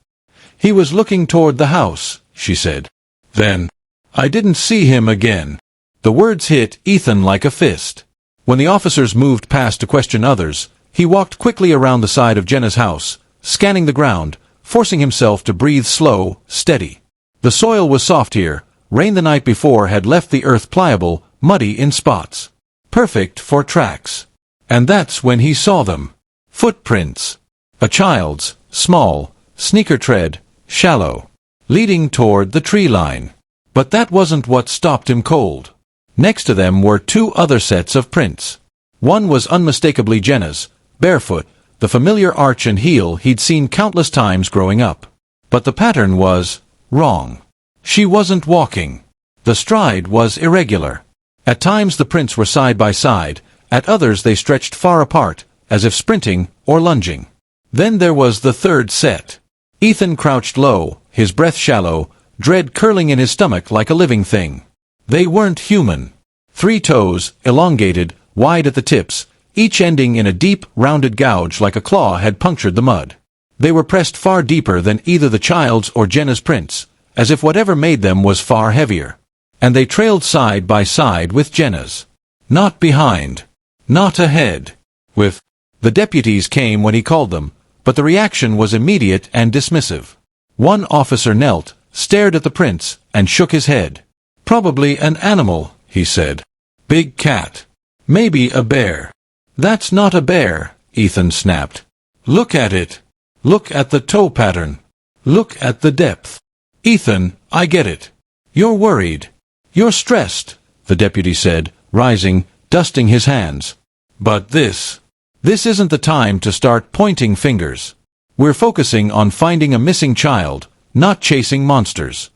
"He was looking toward the house," she said. "Then, I didn't see him again." The words hit Ethan like a fist. When the officers moved past to question others, he walked quickly around the side of Jenna's house, scanning the ground, forcing himself to breathe slow, steady. The soil was soft here. Rain the night before had left the earth pliable, muddy in spots. Perfect for tracks. And that's when he saw them. Footprints. A child's, small, sneaker tread, shallow, leading toward the tree line. But that wasn't what stopped him cold. Next to them were 2 other sets of prints. One was unmistakably Jenna's, barefoot, the familiar arch and heel he'd seen countless times growing up. But the pattern was wrong. She wasn't walking. The stride was irregular. At times the prints were side by side, at others they stretched far apart, as if sprinting or lunging. Then there was the third set. Ethan crouched low, his breath shallow, dread curling in his stomach like a living thing. They weren't human. 3 toes, elongated, wide at the tips, each ending in a deep, rounded gouge like a claw had punctured the mud. They were pressed far deeper than either the child's or Jenna's prints, as if whatever made them was far heavier. And they trailed side by side with Jenna's. Not behind. Not ahead. The deputies came when he called them, but the reaction was immediate and dismissive. One officer knelt, stared at the prints, and shook his head. "Probably an animal," he said. "Big cat. Maybe a bear." "That's not a bear," Ethan snapped. "Look at it. Look at the toe pattern. Look at the depth." "Ethan, I get it. You're worried. You're stressed," the deputy said, rising, dusting his hands. "But this isn't the time to start pointing fingers. We're focusing on finding a missing child, not chasing monsters."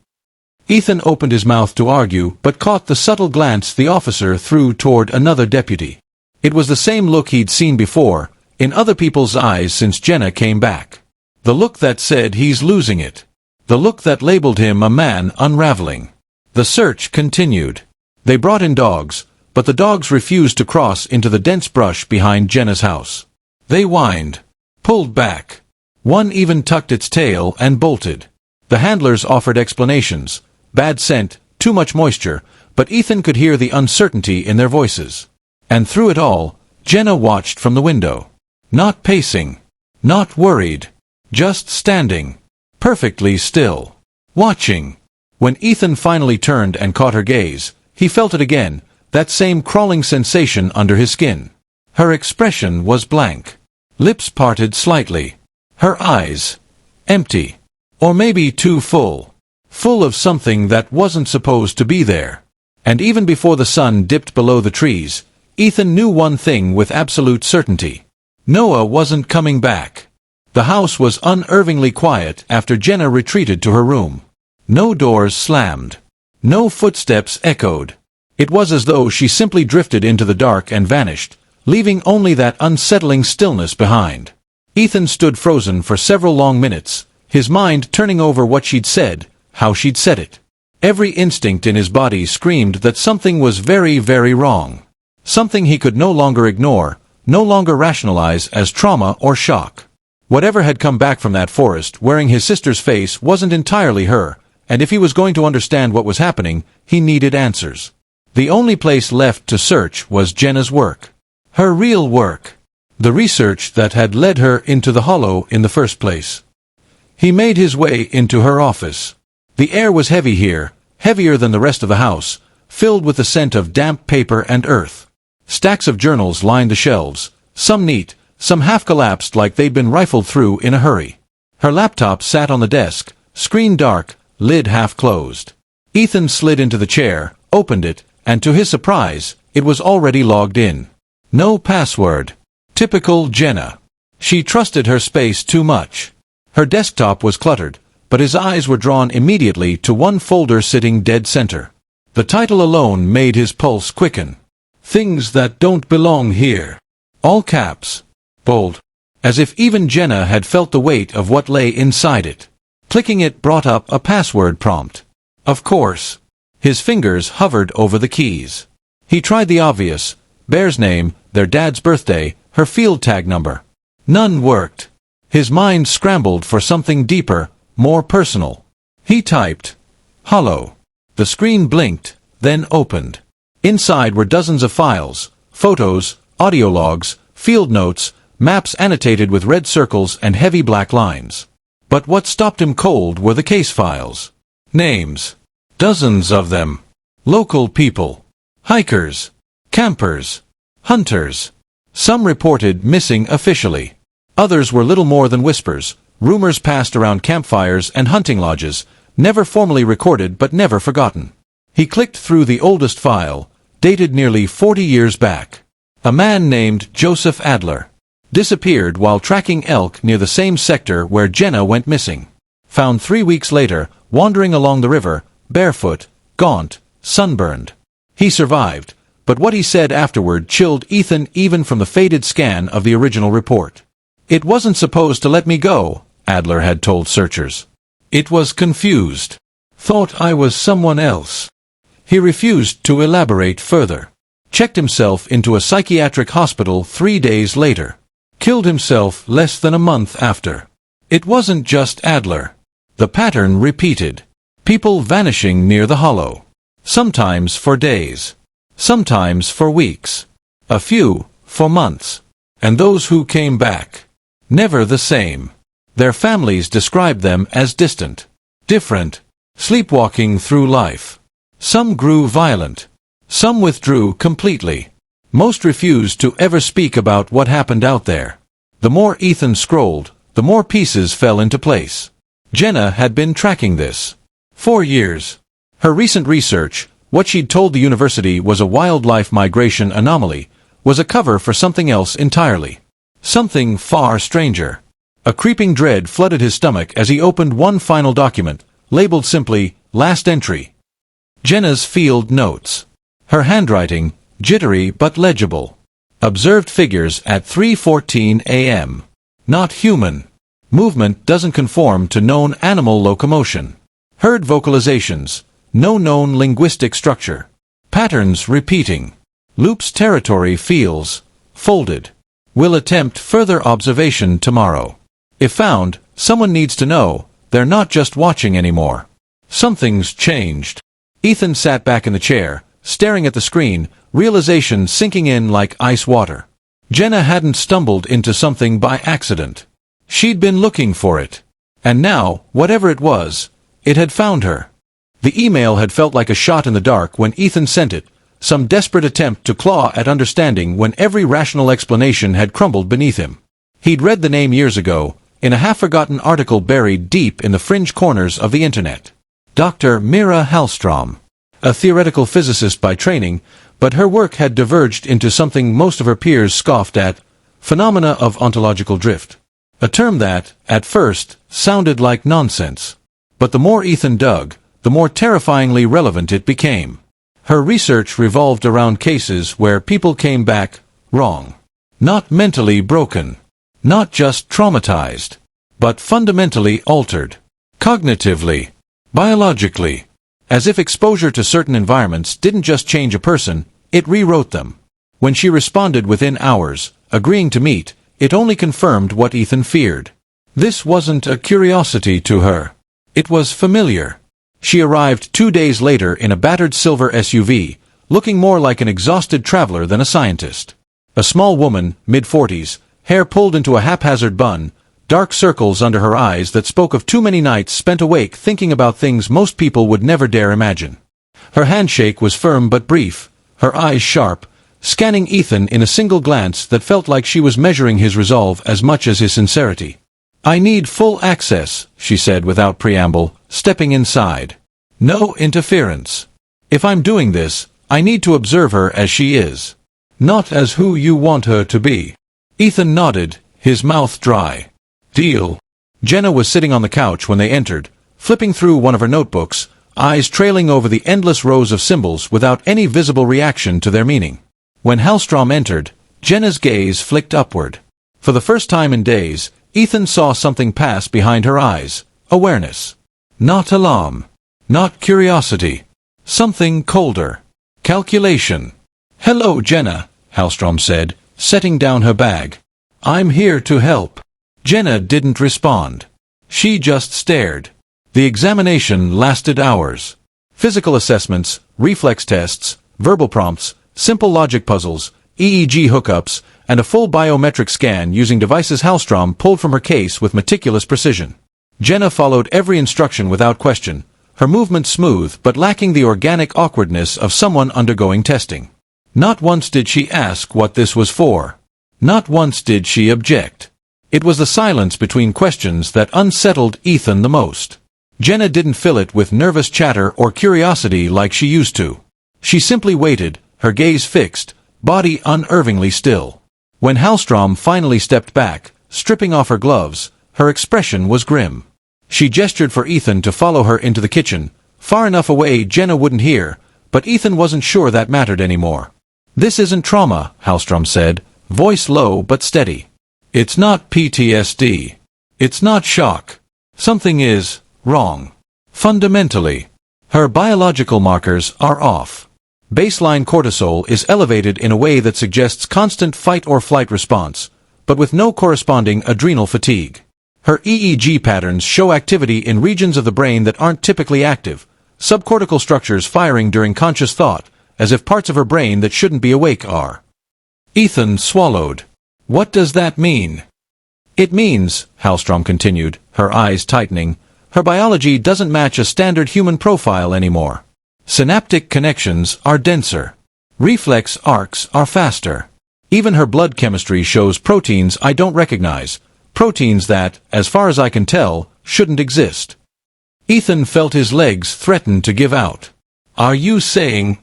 Ethan opened his mouth to argue, but caught the subtle glance the officer threw toward another deputy. It was the same look he'd seen before, in other people's eyes since Jenna came back. The look that said he's losing it. The look that labeled him a man unraveling. The search continued. They brought in dogs, but the dogs refused to cross into the dense brush behind Jenna's house. They whined, pulled back. One even tucked its tail and bolted. The handlers offered explanations. Bad scent, too much moisture, but Ethan could hear the uncertainty in their voices. And through it all, Jenna watched from the window. Not pacing. Not worried. Just standing. Perfectly still. Watching. When Ethan finally turned and caught her gaze, he felt it again, that same crawling sensation under his skin. Her expression was blank. Lips parted slightly. Her eyes empty. Or maybe too full. Full of something that wasn't supposed to be there. And even before the sun dipped below the trees, Ethan knew one thing with absolute certainty. Noah wasn't coming back. The house was unervingly quiet after Jenna retreated to her room. No doors slammed. No footsteps echoed. It was as though she simply drifted into the dark and vanished, leaving only that unsettling stillness behind. Ethan stood frozen for several long minutes, his mind turning over what she'd said, how she'd said it. Every instinct in his body screamed that something was very, very wrong. Something he could no longer ignore, no longer rationalize as trauma or shock. Whatever had come back from that forest wearing his sister's face wasn't entirely her, and if he was going to understand what was happening, he needed answers. The only place left to search was Jenna's work. Her real work. The research that had led her into the hollow in the first place. He made his way into her office. The air was heavy here, heavier than the rest of the house, filled with the scent of damp paper and earth. Stacks of journals lined the shelves, some neat, some half-collapsed like they'd been rifled through in a hurry. Her laptop sat on the desk, screen dark, lid half-closed. Ethan slid into the chair, opened it, and to his surprise, it was already logged in. No password. Typical Jenna. She trusted her space too much. Her desktop was cluttered, but his eyes were drawn immediately to one folder sitting dead center. The title alone made his pulse quicken. Things that don't belong here. All caps. Bold. As if even Jenna had felt the weight of what lay inside it. Clicking it brought up a password prompt. Of course. His fingers hovered over the keys. He tried the obvious. Bear's name, their dad's birthday, her field tag number. None worked. His mind scrambled for something deeper, more personal. He typed, "Hollow." The screen blinked, then opened. Inside were dozens of files, photos, audio logs, field notes, maps annotated with red circles and heavy black lines. But what stopped him cold were the case files. Names. Dozens of them. Local people. Hikers. Campers. Hunters. Some reported missing officially. Others were little more than whispers, rumors passed around campfires and hunting lodges, never formally recorded but never forgotten. He clicked through the oldest file, dated nearly 40 years back. A man named Joseph Adler. Disappeared while tracking elk near the same sector where Jenna went missing. Found 3 weeks later, wandering along the river, barefoot, gaunt, sunburned. He survived, but what he said afterward chilled Ethan even from the faded scan of the original report. It wasn't supposed to let me go, Adler had told searchers. It was confused. Thought I was someone else. He refused to elaborate further. Checked himself into a psychiatric hospital 3 days later. Killed himself less than a month after. It wasn't just Adler. The pattern repeated. People vanishing near the hollow. Sometimes for days. Sometimes for weeks. A few for months. And those who came back. Never the same. Their families described them as distant. Different. Sleepwalking through life. Some grew violent. Some withdrew completely. Most refused to ever speak about what happened out there. The more Ethan scrolled, the more pieces fell into place. Jenna had been tracking this. 4 years. Her recent research, what she'd told the university was a wildlife migration anomaly, was a cover for something else entirely. Something far stranger. A creeping dread flooded his stomach as he opened one final document, labeled simply, Last Entry. Jenna's field notes. Her handwriting, jittery but legible. Observed figures at 3:14 a.m. Not human. Movement doesn't conform to known animal locomotion. Heard vocalizations. No known linguistic structure. Patterns repeating. Loop's territory feels folded. Will attempt further observation tomorrow. If found, someone needs to know, they're not just watching anymore. Something's changed. Ethan sat back in the chair, staring at the screen, realization sinking in like ice water. Jenna hadn't stumbled into something by accident. She'd been looking for it. And now, whatever it was, it had found her. The email had felt like a shot in the dark when Ethan sent it, some desperate attempt to claw at understanding when every rational explanation had crumbled beneath him. He'd read the name years ago, in a half-forgotten article buried deep in the fringe corners of the internet. Dr. Mira Hallstrom. A theoretical physicist by training, but her work had diverged into something most of her peers scoffed at, phenomena of ontological drift. A term that, at first, sounded like nonsense. But the more Ethan dug, the more terrifyingly relevant it became. Her research revolved around cases where people came back wrong. Not mentally broken. Not just traumatized. But fundamentally altered. Cognitively. Biologically. As if exposure to certain environments didn't just change a person, it rewrote them. When she responded within hours, agreeing to meet, it only confirmed what Ethan feared. This wasn't a curiosity to her. It was familiar. She arrived 2 days later in a battered silver SUV, looking more like an exhausted traveler than a scientist. A small woman, mid-40s, hair pulled into a haphazard bun, dark circles under her eyes that spoke of too many nights spent awake thinking about things most people would never dare imagine. Her handshake was firm but brief, her eyes sharp, scanning Ethan in a single glance that felt like she was measuring his resolve as much as his sincerity. "I need full access," she said without preamble, stepping inside. "No interference. If I'm doing this, I need to observe her as she is. Not as who you want her to be." Ethan nodded, his mouth dry. "Deal." Jenna was sitting on the couch when they entered, flipping through one of her notebooks, eyes trailing over the endless rows of symbols without any visible reaction to their meaning. When Hallstrom entered, Jenna's gaze flicked upward. For the first time in days, Ethan saw something pass behind her eyes. Awareness. Not alarm. Not curiosity. Something colder. Calculation. "Hello, Jenna," Hallstrom said, setting down her bag. "I'm here to help." Jenna didn't respond. She just stared. The examination lasted hours. Physical assessments, reflex tests, verbal prompts, simple logic puzzles, EEG hookups, and a full biometric scan using devices Hallstrom pulled from her case with meticulous precision. Jenna followed every instruction without question, her movements smooth but lacking the organic awkwardness of someone undergoing testing. Not once did she ask what this was for. Not once did she object. It was the silence between questions that unsettled Ethan the most. Jenna didn't fill it with nervous chatter or curiosity like she used to. She simply waited, her gaze fixed, body unnervingly still. When Hallstrom finally stepped back, stripping off her gloves, her expression was grim. She gestured for Ethan to follow her into the kitchen, far enough away Jenna wouldn't hear, but Ethan wasn't sure that mattered anymore. "This isn't trauma," Hallstrom said, voice low but steady. "It's not PTSD. It's not shock. Something is wrong. Fundamentally. Her biological markers are off. Baseline cortisol is elevated in a way that suggests constant fight-or-flight response, but with no corresponding adrenal fatigue. Her EEG patterns show activity in regions of the brain that aren't typically active, subcortical structures firing during conscious thought, as if parts of her brain that shouldn't be awake are." Ethan swallowed. "What does that mean?" "It means," Hallstrom continued, her eyes tightening, "her biology doesn't match a standard human profile anymore. Synaptic connections are denser. Reflex arcs are faster. Even her blood chemistry shows proteins I don't recognize, proteins that, as far as I can tell, shouldn't exist." Ethan felt his legs threaten to give out. "Are you saying—"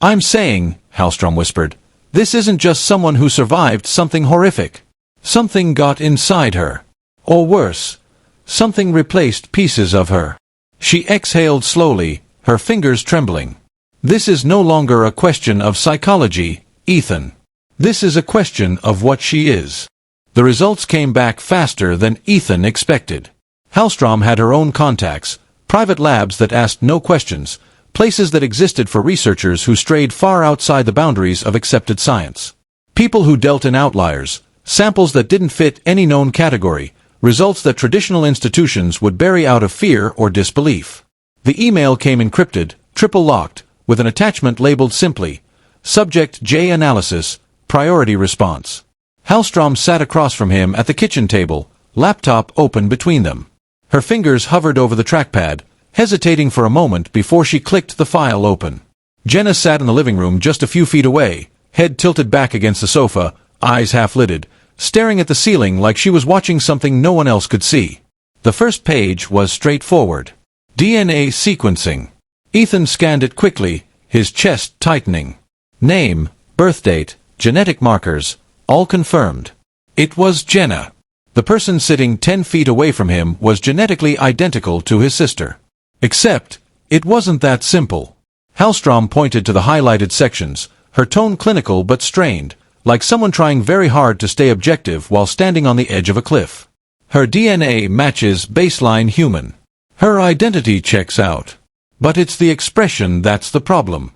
"I'm saying," Hallstrom whispered, "this isn't just someone who survived something horrific. Something got inside her. Or worse, something replaced pieces of her." She exhaled slowly, her fingers trembling. "This is no longer a question of psychology, Ethan. This is a question of what she is." The results came back faster than Ethan expected. Hallstrom had her own contacts, private labs that asked no questions, places that existed for researchers who strayed far outside the boundaries of accepted science. People who dealt in outliers, samples that didn't fit any known category, results that traditional institutions would bury out of fear or disbelief. The email came encrypted, triple-locked, with an attachment labeled simply, "Subject J Analysis, Priority Response." Hallstrom sat across from him at the kitchen table, laptop open between them. Her fingers hovered over the trackpad, hesitating for a moment before she clicked the file open. Jenna sat in the living room just a few feet away, head tilted back against the sofa, eyes half-lidded, staring at the ceiling like she was watching something no one else could see. The first page was straightforward. DNA sequencing. Ethan scanned it quickly, his chest tightening. Name, birthdate, genetic markers, all confirmed. It was Jenna. The person sitting 10 feet away from him was genetically identical to his sister. Except, it wasn't that simple. Hallstrom pointed to the highlighted sections, her tone clinical but strained, like someone trying very hard to stay objective while standing on the edge of a cliff. Her DNA matches baseline human. Her identity checks out. But it's the expression that's the problem.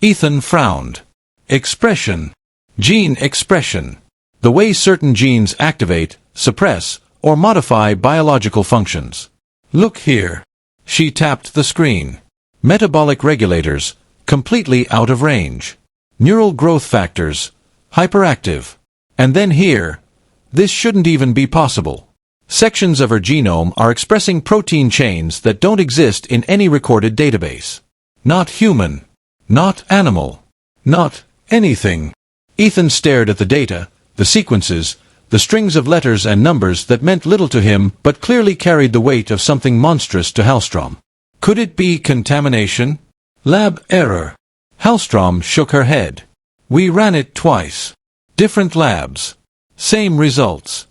Ethan frowned. Expression. Gene expression. The way certain genes activate, suppress, or modify biological functions. Look here. She tapped the screen. Metabolic regulators, completely out of range. Neural growth factors, hyperactive. And then here, this shouldn't even be possible. Sections of her genome are expressing protein chains that don't exist in any recorded database. Not human. Not animal. Not anything. Ethan stared at the data, the sequences, the strings of letters and numbers that meant little to him but clearly carried the weight of something monstrous to Hallstrom. Could it be contamination? Lab error. Hallstrom shook her head. We ran it twice. Different labs. Same results.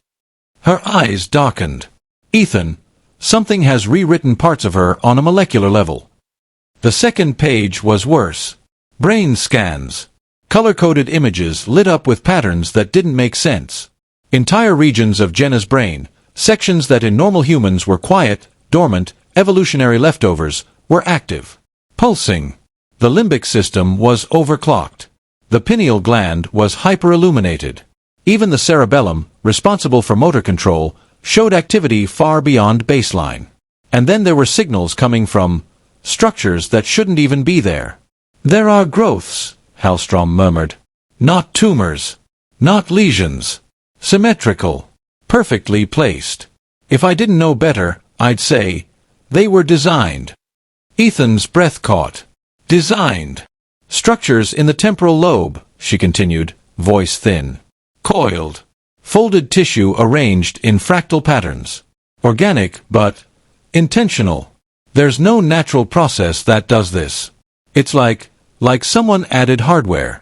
Her eyes darkened. Ethan, something has rewritten parts of her on a molecular level. The second page was worse. Brain scans. Color-coded images lit up with patterns that didn't make sense. Entire regions of Jenna's brain, sections that in normal humans were quiet, dormant, evolutionary leftovers, were active. Pulsing. The limbic system was overclocked. The pineal gland was hyper-illuminated. Even the cerebellum, responsible for motor control, showed activity far beyond baseline. And then there were signals coming from structures that shouldn't even be there. There are growths, Hallstrom murmured. Not tumors. Not lesions. Symmetrical. Perfectly placed. If I didn't know better, I'd say, they were designed. Ethan's breath caught. Designed. Structures in the temporal lobe, she continued, voice thin. Coiled. Folded tissue arranged in fractal patterns. Organic, but intentional. There's no natural process that does this. It's like someone added hardware.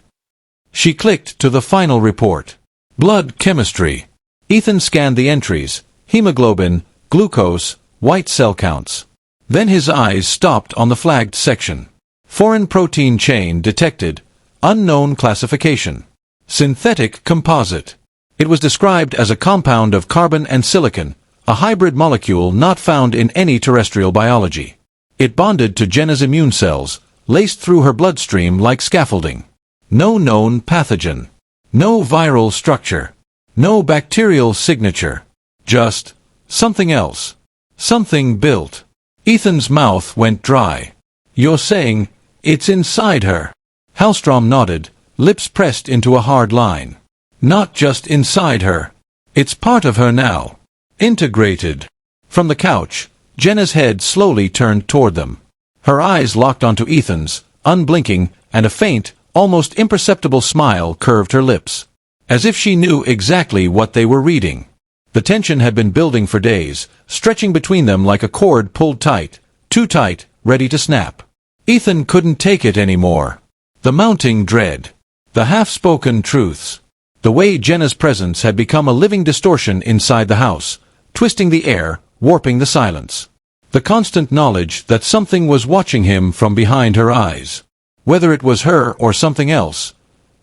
She clicked to the final report. Blood chemistry. Ethan scanned the entries, hemoglobin, glucose, white cell counts. Then his eyes stopped on the flagged section. Foreign protein chain detected. Unknown classification. Synthetic composite. It was described as a compound of carbon and silicon, a hybrid molecule not found in any terrestrial biology. It bonded to Jenna's immune cells, laced through her bloodstream like scaffolding. No known pathogen. No viral structure. No bacterial signature. Just something else. Something built. Ethan's mouth went dry. You're saying it's inside her? Hallstrom nodded, lips pressed into a hard line. Not just inside her. It's part of her now. Integrated. From the couch, Jenna's head slowly turned toward them. Her eyes locked onto Ethan's, unblinking, and a faint, almost imperceptible smile curved her lips. As if she knew exactly what they were reading. The tension had been building for days, stretching between them like a cord pulled tight, too tight, ready to snap. Ethan couldn't take it anymore. The mounting dread. The half-spoken truths. The way Jenna's presence had become a living distortion inside the house, twisting the air, warping the silence. The constant knowledge that something was watching him from behind her eyes. Whether it was her or something else,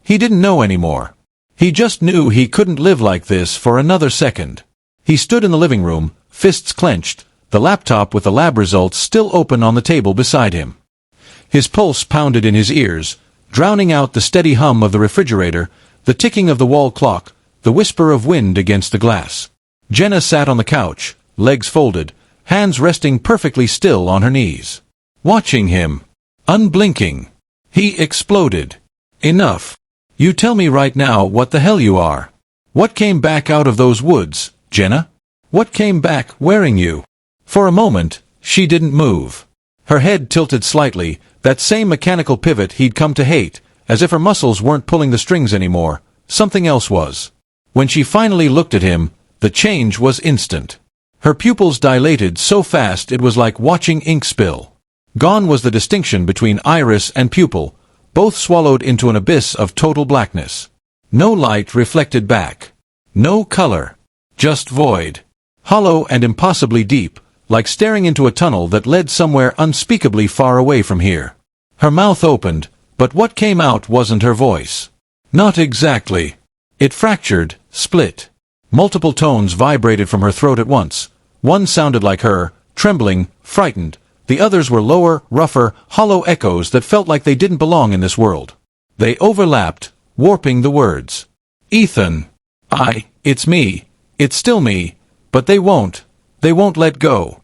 he didn't know anymore. He just knew he couldn't live like this for another second. He stood in the living room, fists clenched, the laptop with the lab results still open on the table beside him. His pulse pounded in his ears, drowning out the steady hum of the refrigerator, the ticking of the wall clock, the whisper of wind against the glass. Jenna sat on the couch, legs folded, hands resting perfectly still on her knees. Watching him. Unblinking. He exploded. Enough. You tell me right now what the hell you are. What came back out of those woods, Jenna? What came back wearing you? For a moment, she didn't move. Her head tilted slightly, that same mechanical pivot he'd come to hate, as if her muscles weren't pulling the strings anymore. Something else was. When she finally looked at him, the change was instant. Her pupils dilated so fast it was like watching ink spill. Gone was the distinction between iris and pupil, both swallowed into an abyss of total blackness. No light reflected back. No color. Just void. Hollow and impossibly deep, like staring into a tunnel that led somewhere unspeakably far away from here. Her mouth opened, but what came out wasn't her voice. Not exactly. It fractured, split. Multiple tones vibrated from her throat at once. One sounded like her, trembling, frightened. The others were lower, rougher, hollow echoes that felt like they didn't belong in this world. They overlapped, warping the words. Ethan. It's me. It's still me. But they won't let go.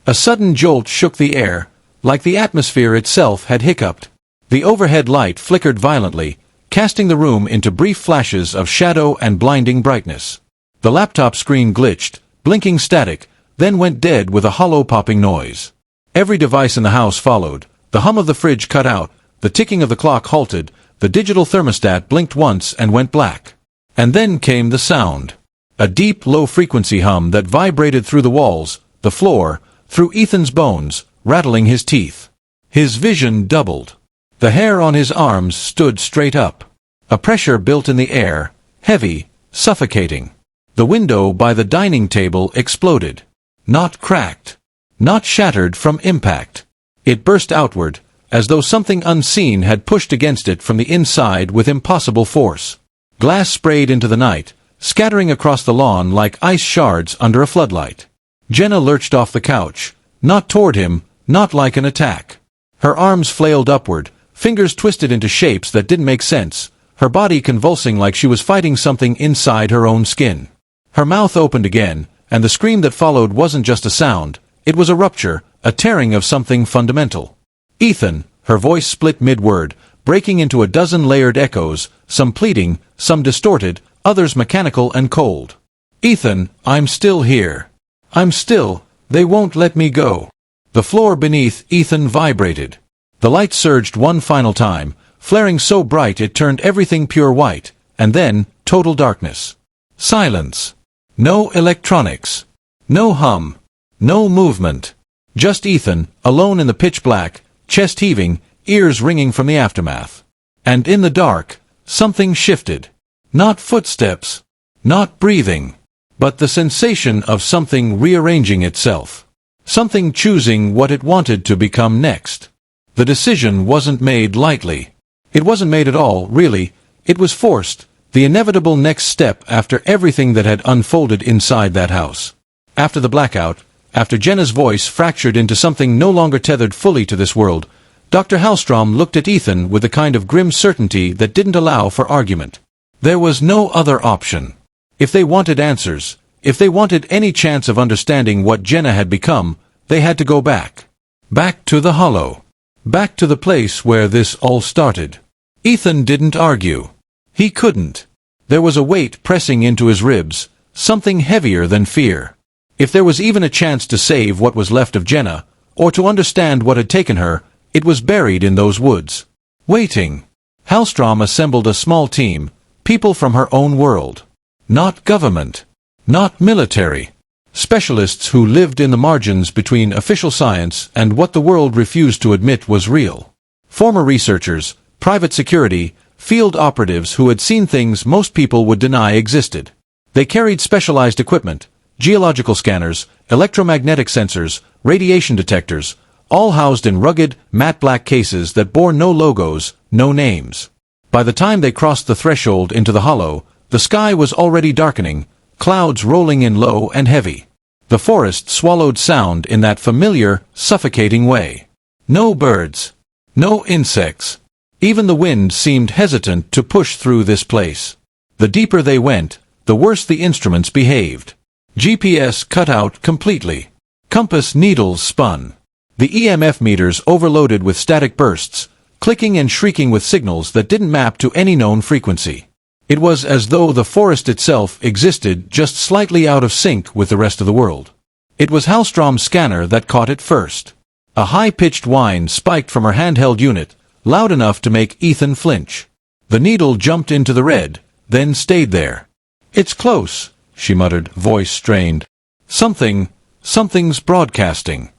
A sudden jolt shook the air, like the atmosphere itself had hiccuped. The overhead light flickered violently, casting the room into brief flashes of shadow and blinding brightness. The laptop screen glitched, blinking static, then went dead with a hollow popping noise. Every device in the house followed. The hum of the fridge cut out, the ticking of the clock halted, the digital thermostat blinked once and went black. And then came the sound. A deep, low-frequency hum that vibrated through the walls, the floor, through Ethan's bones, rattling his teeth. His vision doubled. The hair on his arms stood straight up. A pressure built in the air, heavy, suffocating. The window by the dining table exploded. Not cracked. Not shattered from impact. It burst outward, as though something unseen had pushed against it from the inside with impossible force. Glass sprayed into the night, scattering across the lawn like ice shards under a floodlight. Jenna lurched off the couch, not toward him, not like an attack. Her arms flailed upward, fingers twisted into shapes that didn't make sense, her body convulsing like she was fighting something inside her own skin. Her mouth opened again, and the scream that followed wasn't just a sound, it was a rupture, a tearing of something fundamental. "Ethan," her voice split mid-word, breaking into a dozen layered echoes, some pleading, some distorted, others mechanical and cold. "Ethan, I'm still here. I'm still, they won't let me go." The floor beneath Ethan vibrated. The light surged one final time, flaring so bright it turned everything pure white, and then, total darkness. Silence. No electronics. No hum. No movement. Just Ethan, alone in the pitch black, chest heaving, ears ringing from the aftermath. And in the dark, something shifted. Not footsteps. Not breathing. But the sensation of something rearranging itself. Something choosing what it wanted to become next. The decision wasn't made lightly. It wasn't made at all, really. It was forced, the inevitable next step after everything that had unfolded inside that house. After the blackout, after Jenna's voice fractured into something no longer tethered fully to this world, Dr. Hallstrom looked at Ethan with a kind of grim certainty that didn't allow for argument. There was no other option. If they wanted answers, if they wanted any chance of understanding what Jenna had become, they had to go back. Back to the hollow. Back to the place where this all started. Ethan didn't argue. He couldn't. There was a weight pressing into his ribs, something heavier than fear. If there was even a chance to save what was left of Jenna, or to understand what had taken her, it was buried in those woods. Waiting. Hallstrom assembled a small team, people from her own world. Not government. Not military. Specialists who lived in the margins between official science and what the world refused to admit was real. Former researchers, private security, field operatives who had seen things most people would deny existed. They carried specialized equipment, geological scanners, electromagnetic sensors, radiation detectors, all housed in rugged, matte black cases that bore no logos, no names. By the time they crossed the threshold into the hollow, the sky was already darkening, clouds rolling in low and heavy. The forest swallowed sound in that familiar, suffocating way. No birds. No insects. Even the wind seemed hesitant to push through this place. The deeper they went, the worse the instruments behaved. GPS cut out completely. Compass needles spun. The EMF meters overloaded with static bursts, clicking and shrieking with signals that didn't map to any known frequency. It was as though the forest itself existed just slightly out of sync with the rest of the world. It was Hallstrom's scanner that caught it first. A high-pitched whine spiked from her handheld unit, loud enough to make Ethan flinch. The needle jumped into the red, then stayed there. "It's close," she muttered, voice strained. Something's broadcasting."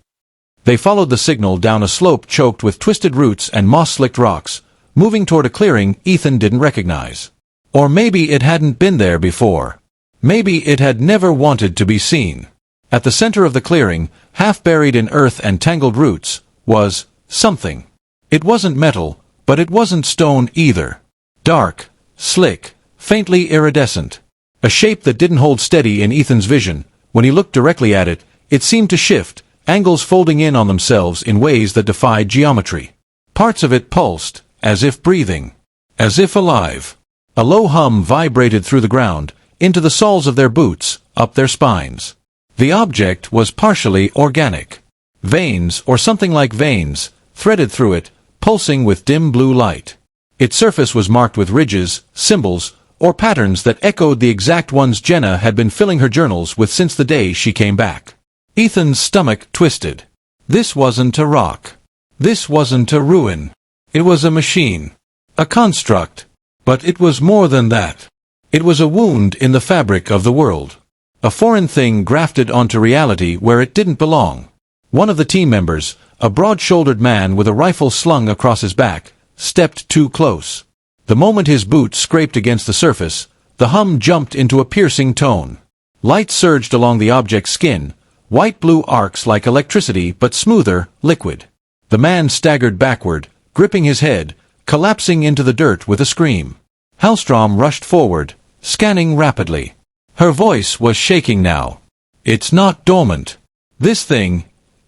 They followed the signal down a slope choked with twisted roots and moss-slicked rocks, moving toward a clearing Ethan didn't recognize. Or maybe it hadn't been there before. Maybe it had never wanted to be seen. At the center of the clearing, half buried in earth and tangled roots, was something. It wasn't metal, but it wasn't stone either. Dark, slick, faintly iridescent. A shape that didn't hold steady in Ethan's vision. When he looked directly at it, it seemed to shift, angles folding in on themselves in ways that defied geometry. Parts of it pulsed, as if breathing. As if alive. A low hum vibrated through the ground, into the soles of their boots, up their spines. The object was partially organic. Veins, or something like veins, threaded through it, pulsing with dim blue light. Its surface was marked with ridges, symbols, or patterns that echoed the exact ones Jenna had been filling her journals with since the day she came back. Ethan's stomach twisted. This wasn't a rock. This wasn't a ruin. It was a machine. A construct. But it was more than that. It was a wound in the fabric of the world. A foreign thing grafted onto reality where it didn't belong. One of the team members, a broad-shouldered man with a rifle slung across his back, stepped too close. The moment his boot scraped against the surface, the hum jumped into a piercing tone. Light surged along the object's skin, white-blue arcs like electricity but smoother, liquid. The man staggered backward, gripping his head, collapsing into the dirt with a scream. Hallstrom rushed forward, scanning rapidly. Her voice was shaking now. "It's not dormant. This thing,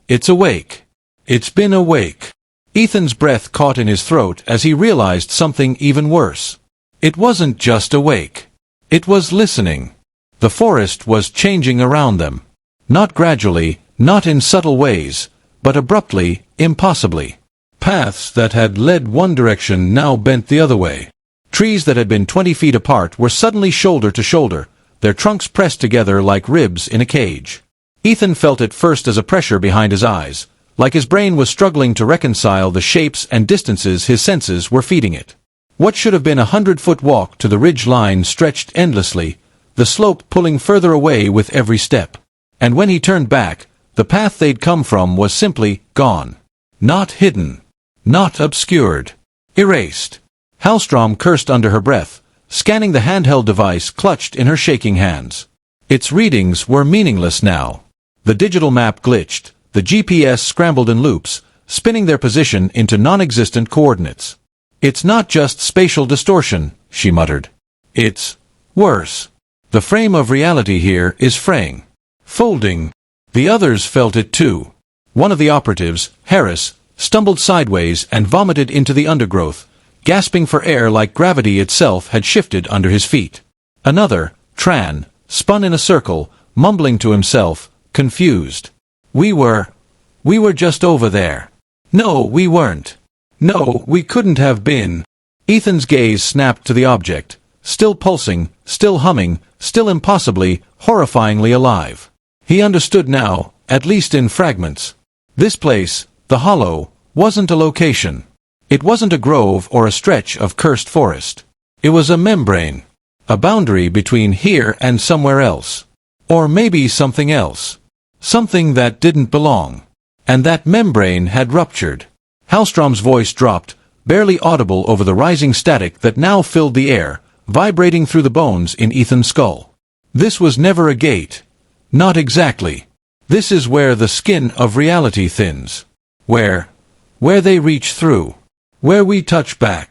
it's awake. It's been awake." Ethan's breath caught in his throat as he realized something even worse. It wasn't just awake. It was listening. The forest was changing around them. Not gradually, not in subtle ways, but abruptly, impossibly. Paths that had led one direction now bent the other way. Trees that had been 20 feet apart were suddenly shoulder to shoulder, their trunks pressed together like ribs in a cage. Ethan felt it first as a pressure behind his eyes, like his brain was struggling to reconcile the shapes and distances his senses were feeding it. What should have been a 100-foot walk to the ridge line stretched endlessly, the slope pulling further away with every step. And when he turned back, the path they'd come from was simply gone. Not hidden. Not obscured. Erased. Hallstrom cursed under her breath, scanning the handheld device clutched in her shaking hands. Its readings were meaningless now. The digital map glitched, the GPS scrambled in loops, spinning their position into non-existent coordinates. "It's not just spatial distortion," she muttered. "It's worse. The frame of reality here is fraying. Folding." The others felt it too. One of the operatives, Harris, stumbled sideways and vomited into the undergrowth, gasping for air like gravity itself had shifted under his feet. Another, Tran, spun in a circle, mumbling to himself, confused. We were just over there. No, we weren't. No, we couldn't have been." Ethan's gaze snapped to the object, still pulsing, still humming, still impossibly, horrifyingly alive. He understood now, at least in fragments. This place, the Hollow, wasn't a location. It wasn't a grove or a stretch of cursed forest. It was a membrane. A boundary between here and somewhere else. Or maybe something else. Something that didn't belong. And that membrane had ruptured. Hallstrom's voice dropped, barely audible over the rising static that now filled the air, vibrating through the bones in Ethan's skull. This was never a gate. Not exactly. This is where the skin of reality thins. Where they reach through. Where we touch back.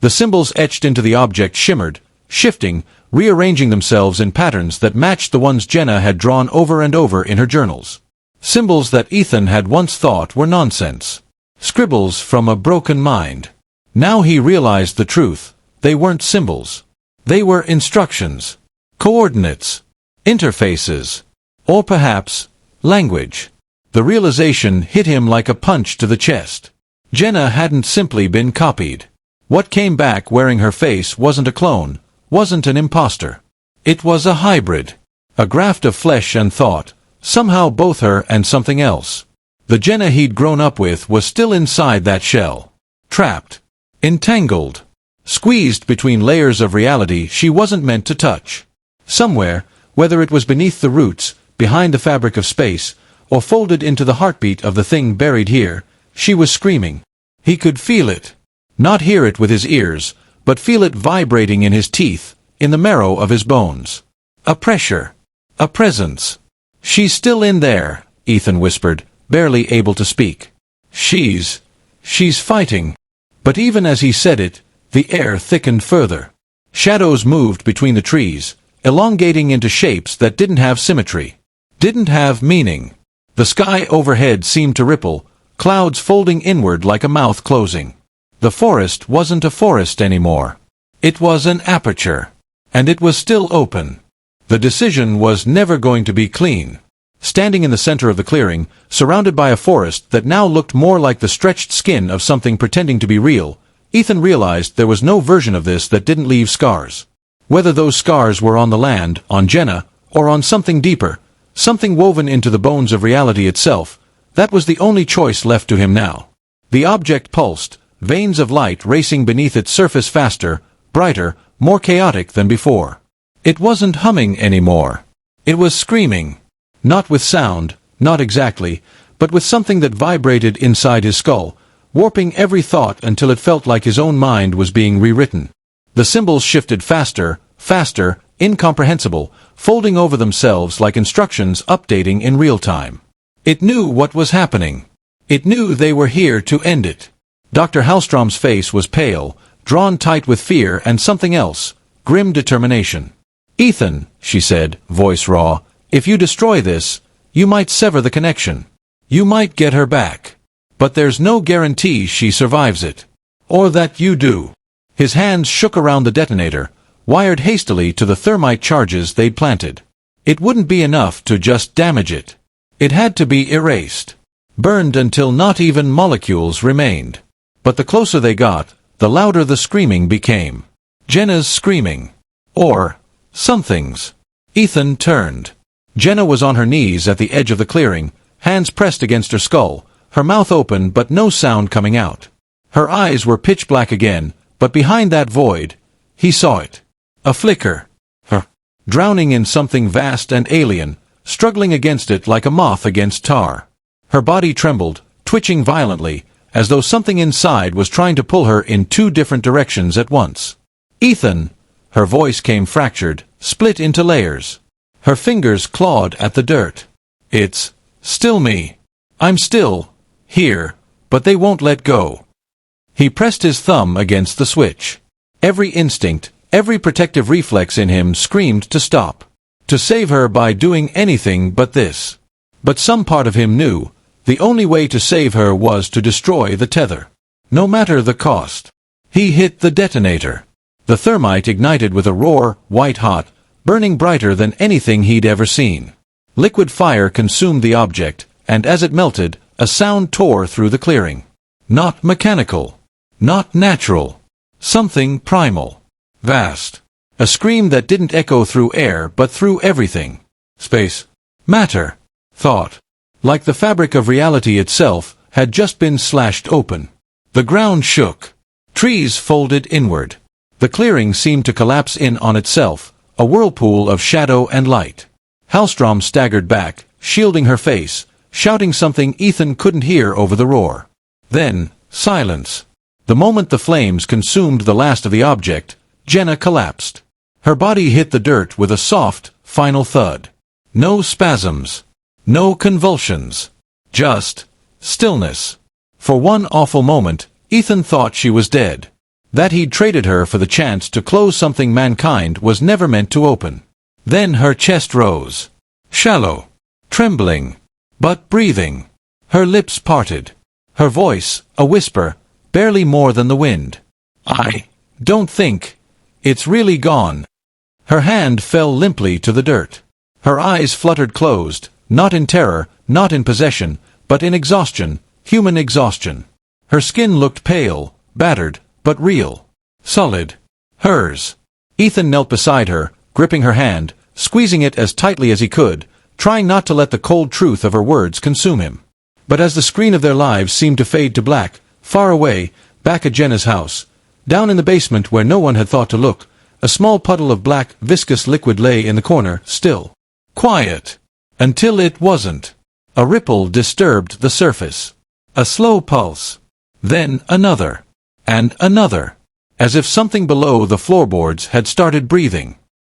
The symbols etched into the object shimmered, shifting, rearranging themselves in patterns that matched the ones Jenna had drawn over and over in her journals. Symbols that Ethan had once thought were nonsense. Scribbles from a broken mind. Now he realized the truth. They weren't symbols. They were instructions. Coordinates. Interfaces. Or perhaps, language. The realization hit him like a punch to the chest. Jenna hadn't simply been copied. What came back wearing her face wasn't a clone, wasn't an imposter. It was a hybrid. A graft of flesh and thought, somehow both her and something else. The Jenna he'd grown up with was still inside that shell. Trapped. Entangled. Squeezed between layers of reality she wasn't meant to touch. Somewhere, whether it was beneath the roots, behind the fabric of space, or folded into the heartbeat of the thing buried here, she was screaming. He could feel it. Not hear it with his ears, but feel it vibrating in his teeth, in the marrow of his bones. A pressure. A presence. "She's still in there," Ethan whispered, barely able to speak. She's fighting." But even as he said it, the air thickened further. Shadows moved between the trees, elongating into shapes that didn't have symmetry. Didn't have meaning. The sky overhead seemed to ripple, clouds folding inward like a mouth closing. The forest wasn't a forest anymore. It was an aperture. And it was still open. The decision was never going to be clean. Standing in the center of the clearing, surrounded by a forest that now looked more like the stretched skin of something pretending to be real, Ethan realized there was no version of this that didn't leave scars. Whether those scars were on the land, on Jenna, or on something deeper, something woven into the bones of reality itself, that was the only choice left to him now. The object pulsed, veins of light racing beneath its surface faster, brighter, more chaotic than before. It wasn't humming anymore. It was screaming. Not with sound, not exactly, but with something that vibrated inside his skull, warping every thought until it felt like his own mind was being rewritten. The symbols shifted faster, faster, incomprehensible, folding over themselves like instructions updating in real time. It knew what was happening. It knew they were here to end it. Dr. Hallstrom's face was pale, drawn tight with fear and something else, grim determination. "Ethan," she said, voice raw, "if you destroy this, you might sever the connection. You might get her back. But there's no guarantee she survives it. Or that you do." His hands shook around the detonator, wired hastily to the thermite charges they'd planted. It wouldn't be enough to just damage it. It had to be erased. Burned until not even molecules remained. But the closer they got, the louder the screaming became. Jenna's screaming. Or something's. Ethan turned. Jenna was on her knees at the edge of the clearing, hands pressed against her skull, her mouth open but no sound coming out. Her eyes were pitch black again, but behind that void, he saw it. A flicker. Her. Drowning in something vast and alien, struggling against it like a moth against tar. Her body trembled, twitching violently, as though something inside was trying to pull her in two different directions at once. "Ethan!" Her voice came fractured, split into layers. Her fingers clawed at the dirt. "It's still me. I'm still here, but they won't let go." He pressed his thumb against the switch. Every instinct, every protective reflex in him screamed to stop. To save her by doing anything but this. But some part of him knew, the only way to save her was to destroy the tether. No matter the cost. He hit the detonator. The thermite ignited with a roar, white-hot, burning brighter than anything he'd ever seen. Liquid fire consumed the object, and as it melted, a sound tore through the clearing. Not mechanical. Not natural. Something primal. Vast. A scream that didn't echo through air but through everything. Space. Matter. Thought. Like the fabric of reality itself, had just been slashed open. The ground shook. Trees folded inward. The clearing seemed to collapse in on itself, a whirlpool of shadow and light. Hallstrom staggered back, shielding her face, shouting something Ethan couldn't hear over the roar. Then, silence. The moment the flames consumed the last of the object, Jenna collapsed. Her body hit the dirt with a soft, final thud. No spasms. No convulsions. Just stillness. For one awful moment, Ethan thought she was dead. That he'd traded her for the chance to close something mankind was never meant to open. Then her chest rose. Shallow. Trembling. But breathing. Her lips parted. Her voice, a whisper, barely more than the wind. "I don't think it's really gone." Her hand fell limply to the dirt. Her eyes fluttered closed, not in terror, not in possession, but in exhaustion, human exhaustion. Her skin looked pale, battered, but real. Solid. Hers. Ethan knelt beside her, gripping her hand, squeezing it as tightly as he could, trying not to let the cold truth of her words consume him. But as the screen of their lives seemed to fade to black, far away, back at Jenna's house, down in the basement where no one had thought to look, a small puddle of black, viscous liquid lay in the corner, still. Quiet. Until it wasn't. A ripple disturbed the surface. A slow pulse. Then another. And another. As if something below the floorboards had started breathing.